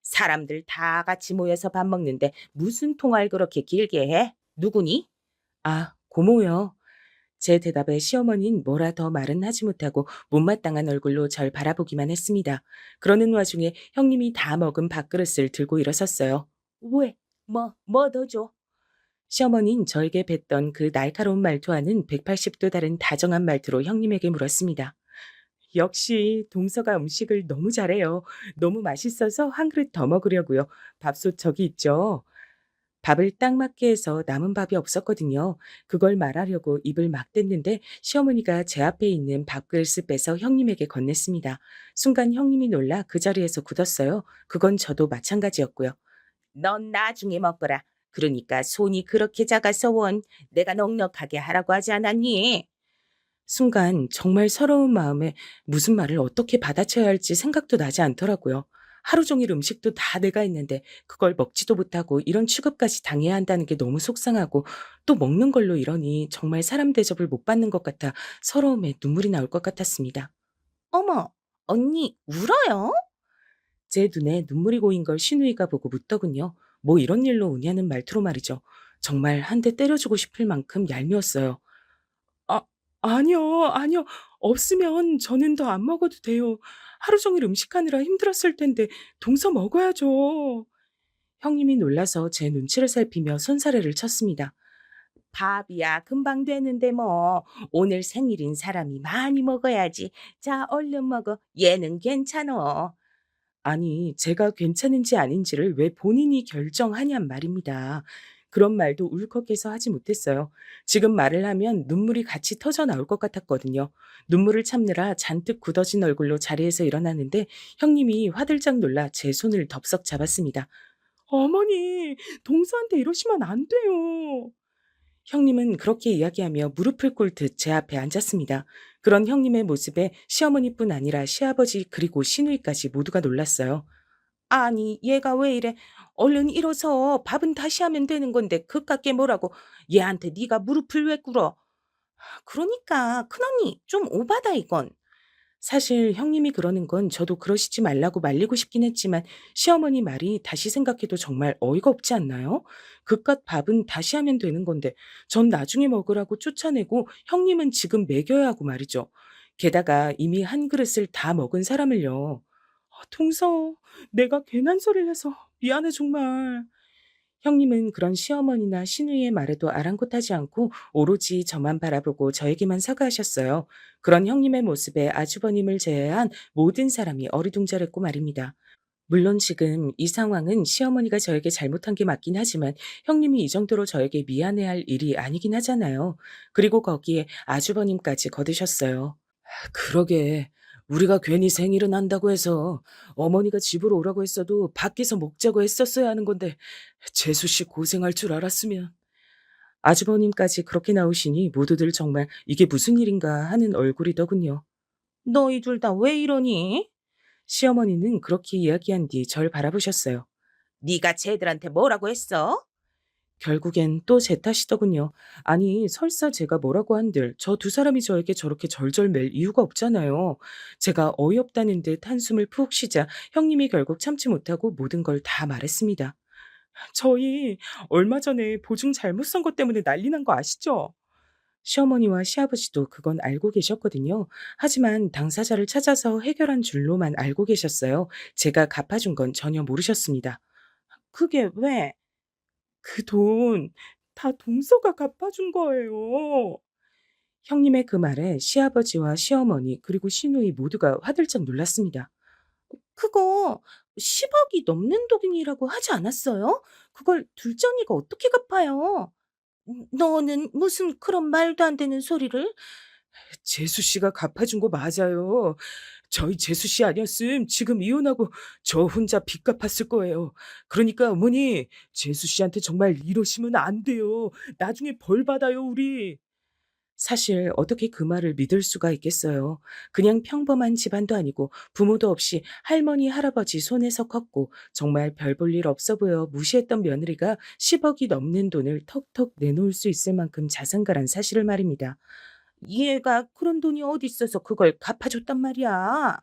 C: 사람들 다 같이 모여서 밥 먹는데 무슨 통화를 그렇게 길게 해? 누구니? 아, 고모요. 제 대답에 시어머니는 뭐라 더 말은 하지 못하고 못마땅한 얼굴로 절 바라보기만 했습니다. 그러는 와중에 형님이 다 먹은 밥그릇을 들고 일어섰어요. 왜? 뭐 더 줘? 시어머니는 저에게 뱉던 그 날카로운 말투와는 180도 다른 다정한 말투로 형님에게 물었습니다. 역시 동서가 음식을 너무 잘해요. 너무 맛있어서 한 그릇 더 먹으려고요. 밥솥 저기 있죠. 밥을 딱 맞게 해서 남은 밥이 없었거든요. 그걸 말하려고 입을 막 댔는데 시어머니가 제 앞에 있는 밥그릇을 빼서 형님에게 건넸습니다. 순간 형님이 놀라 그 자리에서 굳었어요. 그건 저도 마찬가지였고요. 넌 나중에 먹거라. 그러니까 손이 그렇게 작아서 원 내가 넉넉하게 하라고 하지 않았니? 순간 정말 서러운 마음에 무슨 말을 어떻게 받아쳐야 할지 생각도 나지 않더라고요. 하루 종일 음식도 다 내가 했는데 그걸 먹지도 못하고 이런 취급까지 당해야 한다는 게 너무 속상하고 또 먹는 걸로 이러니 정말 사람 대접을 못 받는 것 같아 서러움에 눈물이 나올 것 같았습니다. 어머, 언니 울어요? 제 눈에 눈물이 고인 걸 신우이가 보고 묻더군요. 뭐 이런 일로 우냐는 말투로 말이죠. 정말 한 대 때려주고 싶을 만큼 얄미웠어요. 아, 아니요. 없으면 저는 더 안 먹어도 돼요. 하루 종일 음식하느라 힘들었을 텐데 동서 먹어야죠. 형님이 놀라서 제 눈치를 살피며 손사래를 쳤습니다. 밥이야 금방 되는데 뭐. 오늘 생일인 사람이 많이 먹어야지. 자, 얼른 먹어. 얘는 괜찮어. 아니, 제가 괜찮은지 아닌지를 왜 본인이 결정하냔 말입니다. 그런 말도 울컥해서 하지 못했어요. 지금 말을 하면 눈물이 같이 터져 나올 것 같았거든요. 눈물을 참느라 잔뜩 굳어진 얼굴로 자리에서 일어나는데 형님이 화들짝 놀라 제 손을 덥석 잡았습니다. 어머니, 동서한테 이러시면 안 돼요. 형님은 그렇게 이야기하며 무릎을 꿇듯 제 앞에 앉았습니다. 그런 형님의 모습에 시어머니뿐 아니라 시아버지 그리고 시누이까지 모두가 놀랐어요. 아니, 얘가 왜 이래? 얼른 일어서 밥은 다시 하면 되는 건데 그깟게 뭐라고 얘한테 네가 무릎을 왜 꿇어? 그러니까 큰언니 좀 오바다 이건. 사실 형님이 그러는 건 저도 그러시지 말라고 말리고 싶긴 했지만 시어머니 말이 다시 생각해도 정말 어이가 없지 않나요? 그깟 밥은 다시 하면 되는 건데 전 나중에 먹으라고 쫓아내고 형님은 지금 먹여야 하고 말이죠. 게다가 이미 한 그릇을 다 먹은 사람을요. 동서, 내가 괜한 소리를 해서 미안해 정말. 형님은 그런 시어머니나 시누이의 말에도 아랑곳하지 않고 오로지 저만 바라보고 저에게만 사과하셨어요. 그런 형님의 모습에 아주버님을 제외한 모든 사람이 어리둥절했고 말입니다. 물론 지금 이 상황은 시어머니가 저에게 잘못한 게 맞긴 하지만 형님이 이 정도로 저에게 미안해할 일이 아니긴 하잖아요. 그리고 거기에 아주버님까지 거드셨어요. 그러게. 우리가 괜히 생일은 한다고 해서 어머니가 집으로 오라고 했어도 밖에서 먹자고 했었어야 하는 건데 재수 씨 고생할 줄 알았으면. 아주버님까지 그렇게 나오시니 모두들 정말 이게 무슨 일인가 하는 얼굴이더군요. 너희 둘 다 왜 이러니? 시어머니는 그렇게 이야기한 뒤 절 바라보셨어요. 네가 쟤들한테 뭐라고 했어? 결국엔 또 제 탓이더군요. 아니, 설사 제가 뭐라고 한들 저 두 사람이 저에게 저렇게 절절맬 이유가 없잖아요. 제가 어이없다는 듯 한숨을 푹 쉬자 형님이 결국 참지 못하고 모든 걸 다 말했습니다. 저희 얼마 전에 보증 잘못 쓴 것 때문에 난리 난 거 아시죠? 시어머니와 시아버지도 그건 알고 계셨거든요. 하지만 당사자를 찾아서 해결한 줄로만 알고 계셨어요. 제가 갚아준 건 전혀 모르셨습니다. 그게 왜? 그 돈 다 동서가 갚아준 거예요. 형님의 그 말에 시아버지와 시어머니 그리고 시누이 모두가 화들짝 놀랐습니다. 그거 10억이 넘는 돈이라고 하지 않았어요? 그걸 둘째 언니가 어떻게 갚아요? 너는 무슨 그런 말도 안 되는 소리를? 재수 씨가 갚아준 거 맞아요. 저희 재수 씨 아니었음 지금 이혼하고 저 혼자 빚 갚았을 거예요. 그러니까 어머니, 재수 씨한테 정말 이러시면 안 돼요. 나중에 벌 받아요, 우리. 사실 어떻게 그 말을 믿을 수가 있겠어요. 그냥 평범한 집안도 아니고 부모도 없이 할머니, 할아버지 손에서 컸고 정말 별 볼 일 없어 보여 무시했던 며느리가 10억이 넘는 돈을 턱턱 내놓을 수 있을 만큼 자산가란 사실을 말입니다. 얘가 그런 돈이 어디 있어서 그걸 갚아줬단 말이야.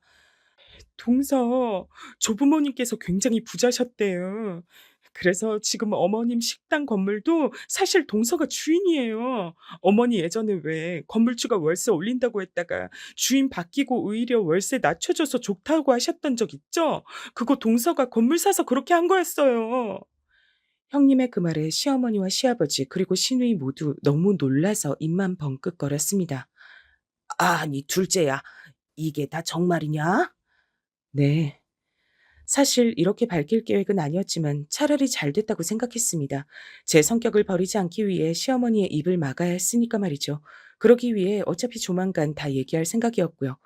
C: 동서 조부모님께서 굉장히 부자셨대요. 그래서 지금 어머님 식당 건물도 사실 동서가 주인이에요. 어머니 예전에 왜 건물주가 월세 올린다고 했다가 주인 바뀌고 오히려 월세 낮춰줘서 좋다고 하셨던 적 있죠? 그거 동서가 건물 사서 그렇게 한 거였어요. 형님의 그 말에 시어머니와 시아버지 그리고 시누이 모두 너무 놀라서 입만 벙긋거렸습니다. 아니 둘째야, 이게 다 정말이냐? 네. 사실 이렇게 밝힐 계획은 아니었지만 차라리 잘 됐다고 생각했습니다. 제 성격을 버리지 않기 위해 시어머니의 입을 막아야 했으니까 말이죠. 그러기 위해 어차피 조만간 다 얘기할 생각이었고요.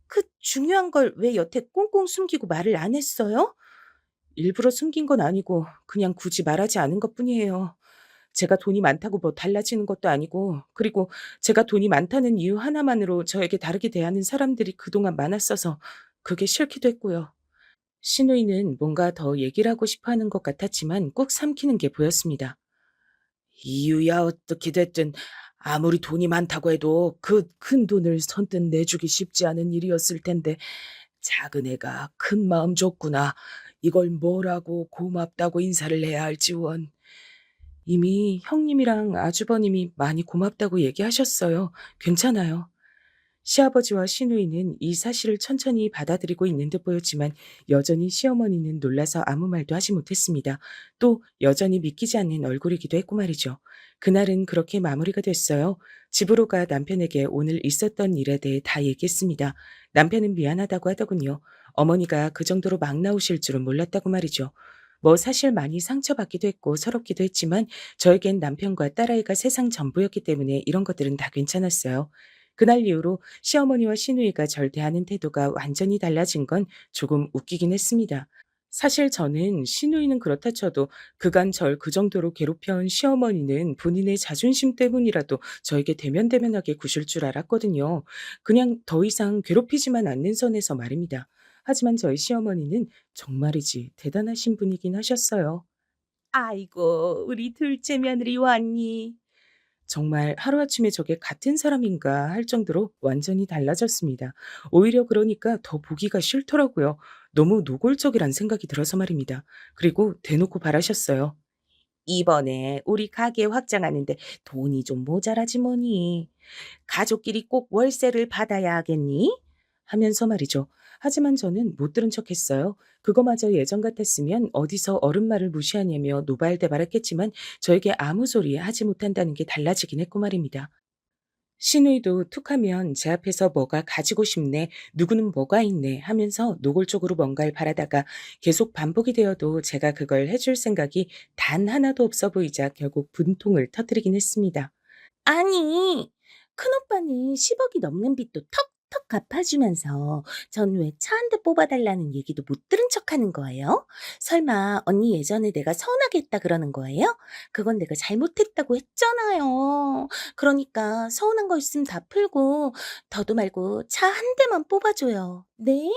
C: 그 중요한 걸 왜 여태 꽁꽁 숨기고 말을 안 했어요? 일부러 숨긴 건 아니고 그냥 굳이 말하지 않은 것뿐이에요. 제가 돈이 많다고 뭐 달라지는 것도 아니고, 그리고 제가 돈이 많다는 이유 하나만으로 저에게 다르게 대하는 사람들이 그동안 많았어서 그게 싫기도 했고요. 시누이는 뭔가 더 얘기를 하고 싶어 하는 것 같았지만 꾹 삼키는 게 보였습니다. 이유야 어떻게 됐든 아무리 돈이 많다고 해도 그 큰 돈을 선뜻 내주기 쉽지 않은 일이었을 텐데 작은 애가 큰 마음 줬구나. 이걸 뭐라고 고맙다고 인사를 해야 할지 원. 이미 형님이랑 아주버님이 많이 고맙다고 얘기하셨어요. 괜찮아요. 시아버지와 시누이는 이 사실을 천천히 받아들이고 있는 듯 보였지만 여전히 시어머니는 놀라서 아무 말도 하지 못했습니다. 또 여전히 믿기지 않는 얼굴이기도 했고 말이죠. 그날은 그렇게 마무리가 됐어요. 집으로 가 남편에게 오늘 있었던 일에 대해 다 얘기했습니다. 남편은 미안하다고 하더군요. 어머니가 그 정도로 막 나오실 줄은 몰랐다고 말이죠. 뭐 사실 많이 상처받기도 했고 서럽기도 했지만 저에겐 남편과 딸아이가 세상 전부였기 때문에 이런 것들은 다 괜찮았어요. 그날 이후로 시어머니와 시누이가 절 대하는 태도가 완전히 달라진 건 조금 웃기긴 했습니다. 사실 저는 시누이는 그렇다 쳐도 그간 절 그 정도로 괴롭혀온 시어머니는 본인의 자존심 때문이라도 저에게 대면대면하게 구실 줄 알았거든요. 그냥 더 이상 괴롭히지만 않는 선에서 말입니다. 하지만 저희 시어머니는 정말이지 대단하신 분이긴 하셨어요. 아이고, 우리 둘째 며느리 왔니? 정말 하루아침에 저게 같은 사람인가 할 정도로 완전히 달라졌습니다. 오히려 그러니까 더 보기가 싫더라고요. 너무 노골적이란 생각이 들어서 말입니다. 그리고 대놓고 바라셨어요. 이번에 우리 가게 확장하는데 돈이 좀 모자라지 뭐니. 가족끼리 꼭 월세를 받아야 하겠니? 하면서 말이죠. 하지만 저는 못 들은 척 했어요. 그거마저 예전 같았으면 어디서 어른 말을 무시하냐며 노발대발했겠지만 저에게 아무 소리 하지 못한다는 게 달라지긴 했고 말입니다. 시누이도 툭하면 제 앞에서 뭐가 가지고 싶네, 누구는 뭐가 있네 하면서 노골적으로 뭔가를 바라다가 계속 반복이 되어도 제가 그걸 해줄 생각이 단 하나도 없어 보이자 결국 분통을 터뜨리긴 했습니다. 아니, 큰오빠는 10억이 넘는 빚도 턱
D: 턱턱 갚아주면서 전 왜 차 한 대 뽑아달라는 얘기도 못 들은 척하는 거예요? 설마 언니 예전에 내가 서운하게 했다 그러는 거예요? 그건 내가 잘못했다고 했잖아요. 그러니까 서운한 거 있으면 다 풀고 더도 말고 차 한 대만 뽑아줘요. 네?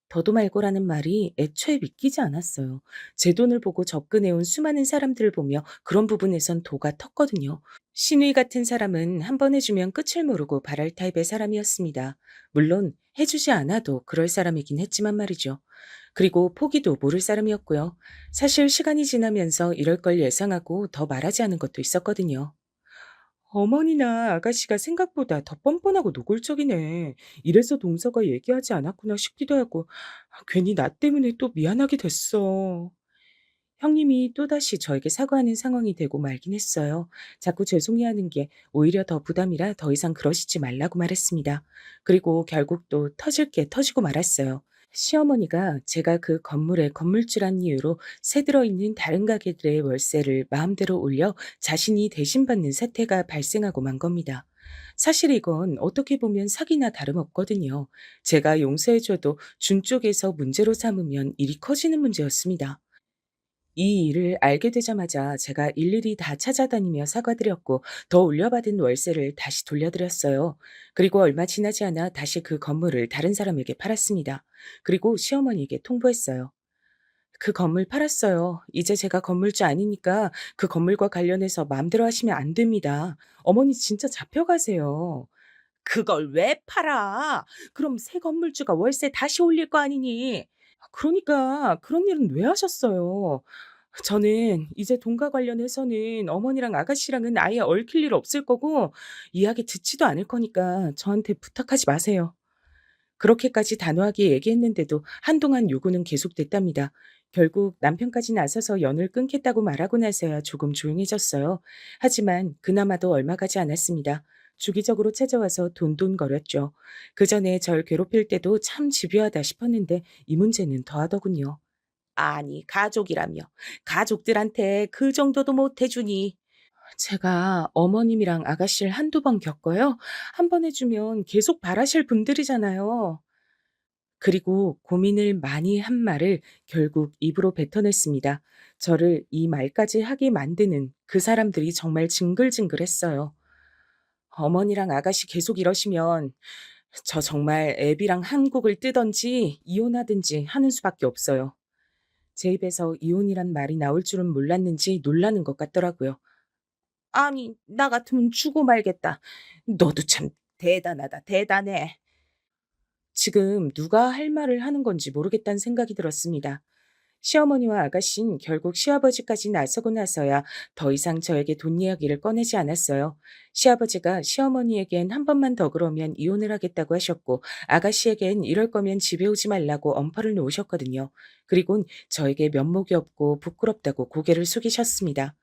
C: 더도 말고라는 말이 애초에 믿기지 않았어요. 제 돈을 보고 접근해온 수많은 사람들을 보며 그런 부분에선 도가 텄거든요. 신의 같은 사람은 한 번 해주면 끝을 모르고 바랄 타입의 사람이었습니다. 물론 해주지 않아도 그럴 사람이긴 했지만 말이죠. 그리고 포기도 모를 사람이었고요. 사실 시간이 지나면서 이럴 걸 예상하고 더 말하지 않은 것도 있었거든요. 어머니나 아가씨가 생각보다 더 뻔뻔하고 노골적이네. 이래서 동서가 얘기하지 않았구나 싶기도 하고, 괜히 나 때문에 또 미안하게 됐어. 형님이 또다시 저에게 사과하는 상황이 되고 말긴 했어요. 자꾸 죄송해하는 게 오히려 더 부담이라 더 이상 그러시지 말라고 말했습니다. 그리고 결국 또 터질 게 터지고 말았어요. 시어머니가 제가 그 건물에 건물주란 이유로 새 들어있는 다른 가게들의 월세를 마음대로 올려 자신이 대신 받는 사태가 발생하고 만 겁니다. 사실 이건 어떻게 보면 사기나 다름없거든요. 제가 용서해줘도 준 쪽에서 문제로 삼으면 일이 커지는 문제였습니다. 이 일을 알게 되자마자 제가 일일이 다 찾아다니며 사과드렸고 더 올려받은 월세를 다시 돌려드렸어요. 그리고 얼마 지나지 않아 다시 그 건물을 다른 사람에게 팔았습니다. 그리고 시어머니에게 통보했어요. 그 건물 팔았어요. 이제 제가 건물주 아니니까 그 건물과 관련해서 마음대로 하시면 안 됩니다. 어머니 진짜 잡혀가세요. 그걸 왜 팔아? 그럼 새 건물주가 월세 다시 올릴 거 아니니? 그러니까 그런 일은 왜 하셨어요? 저는 이제 돈과 관련해서는 어머니랑 아가씨랑은 아예 얽힐 일 없을 거고 이야기 듣지도 않을 거니까 저한테 부탁하지 마세요. 그렇게까지 단호하게 얘기했는데도 한동안 요구는 계속됐답니다. 결국 남편까지 나서서 연을 끊겠다고 말하고 나서야 조금 조용해졌어요. 하지만 그나마도 얼마 가지 않았습니다. 주기적으로 찾아와서 돈돈거렸죠. 그 전에 절 괴롭힐 때도 참 집요하다 싶었는데 이 문제는 더하더군요. 아니, 가족이라며. 가족들한테 그 정도도 못 해주니. 제가 어머님이랑 아가씨를 한두 번 겪어요. 한 번 해주면 계속 바라실 분들이잖아요. 그리고 고민을 많이 한 말을 결국 입으로 뱉어냈습니다. 저를 이 말까지 하게 만드는 그 사람들이 정말 징글징글했어요. 어머니랑 아가씨 계속 이러시면 저 정말 애비랑 한국을 뜨던지 이혼하든지 하는 수밖에 없어요. 제 입에서 이혼이란 말이 나올 줄은 몰랐는지 놀라는 것 같더라고요. 아니, 나 같으면 죽고 말겠다. 너도 참 대단하다, 대단해. 지금 누가 할 말을 하는 건지 모르겠다는 생각이 들었습니다. 시어머니와 아가씨는 결국 시아버지까지 나서고 나서야 더 이상 저에게 돈 이야기를 꺼내지 않았어요. 시아버지가 시어머니에겐 한 번만 더 그러면 이혼을 하겠다고 하셨고 아가씨에겐 이럴 거면 집에 오지 말라고 엄포를 놓으셨거든요. 그리곤 저에게 면목이 없고 부끄럽다고 고개를 숙이셨습니다.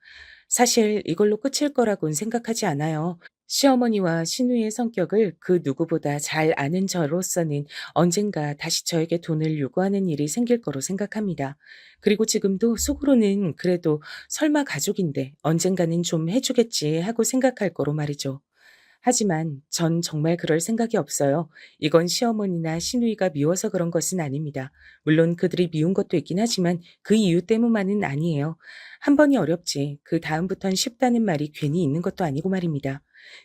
C: 사실 이걸로 끝일 거라고는 생각하지 않아요. 시어머니와 시누이의 성격을 그 누구보다 잘 아는 저로서는 언젠가 다시 저에게 돈을 요구하는 일이 생길 거로 생각합니다. 그리고 지금도 속으로는 그래도 설마 가족인데 언젠가는 좀 해주겠지 하고 생각할 거로 말이죠. 하지만 전 정말 그럴 생각이 없어요. 이건 시어머니나 시누이가 미워서 그런 것은 아닙니다. 물론 그들이 미운 것도 있긴 하지만 그 이유 때문만은 아니에요. 한 번이 어렵지 그 다음부턴 쉽다는 말이 괜히 있는 것도 아니고 말입니다.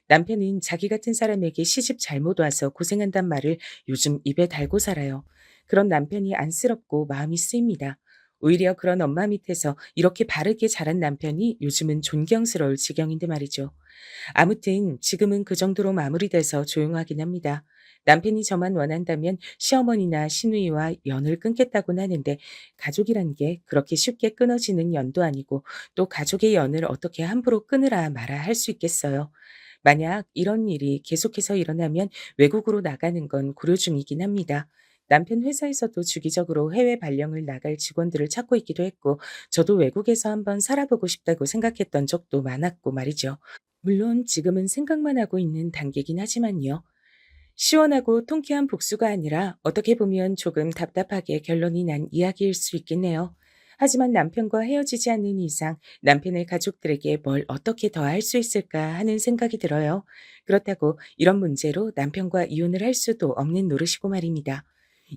C: 남편은 자기 같은 사람에게 시집 잘못 와서 고생한단 말을 요즘 입에 달고 살아요. 그런 남편이 안쓰럽고 마음이 쓰입니다. 오히려 그런 엄마 밑에서 이렇게 바르게 자란 남편이 요즘은 존경스러울 지경인데 말이죠. 아무튼 지금은 그 정도로 마무리돼서 조용하긴 합니다. 남편이 저만 원한다면 시어머니나 시누이와 연을 끊겠다고는 하는데 가족이란 게 그렇게 쉽게 끊어지는 연도 아니고 또 가족의 연을 어떻게 함부로 끊으라 마라 할 수 있겠어요. 만약 이런 일이 계속해서 일어나면 외국으로 나가는 건 고려 중이긴 합니다. 남편 회사에서도 주기적으로 해외 발령을 나갈 직원들을 찾고 있기도 했고 저도 외국에서 한번 살아보고 싶다고 생각했던 적도 많았고 말이죠. 물론 지금은 생각만 하고 있는 단계긴 하지만요. 시원하고 통쾌한 복수가 아니라 어떻게 보면 조금 답답하게 결론이 난 이야기일 수 있겠네요. 하지만 남편과 헤어지지 않는 이상 남편의 가족들에게 뭘 어떻게 더 할 수 있을까 하는 생각이 들어요. 그렇다고 이런 문제로 남편과 이혼을 할 수도 없는 노릇이고 말입니다.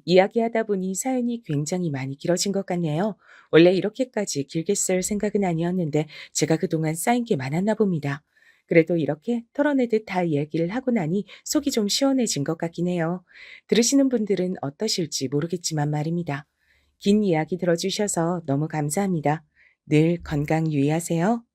C: 이야기하다 보니 사연이 굉장히 많이 길어진 것 같네요. 원래 이렇게까지 길게 쓸 생각은 아니었는데 제가 그동안 쌓인 게 많았나 봅니다. 그래도 이렇게 털어내듯 다 이야기를 하고 나니 속이 좀 시원해진 것 같긴 해요. 들으시는 분들은 어떠실지 모르겠지만 말입니다. 긴 이야기 들어주셔서 너무 감사합니다. 늘 건강 유의하세요.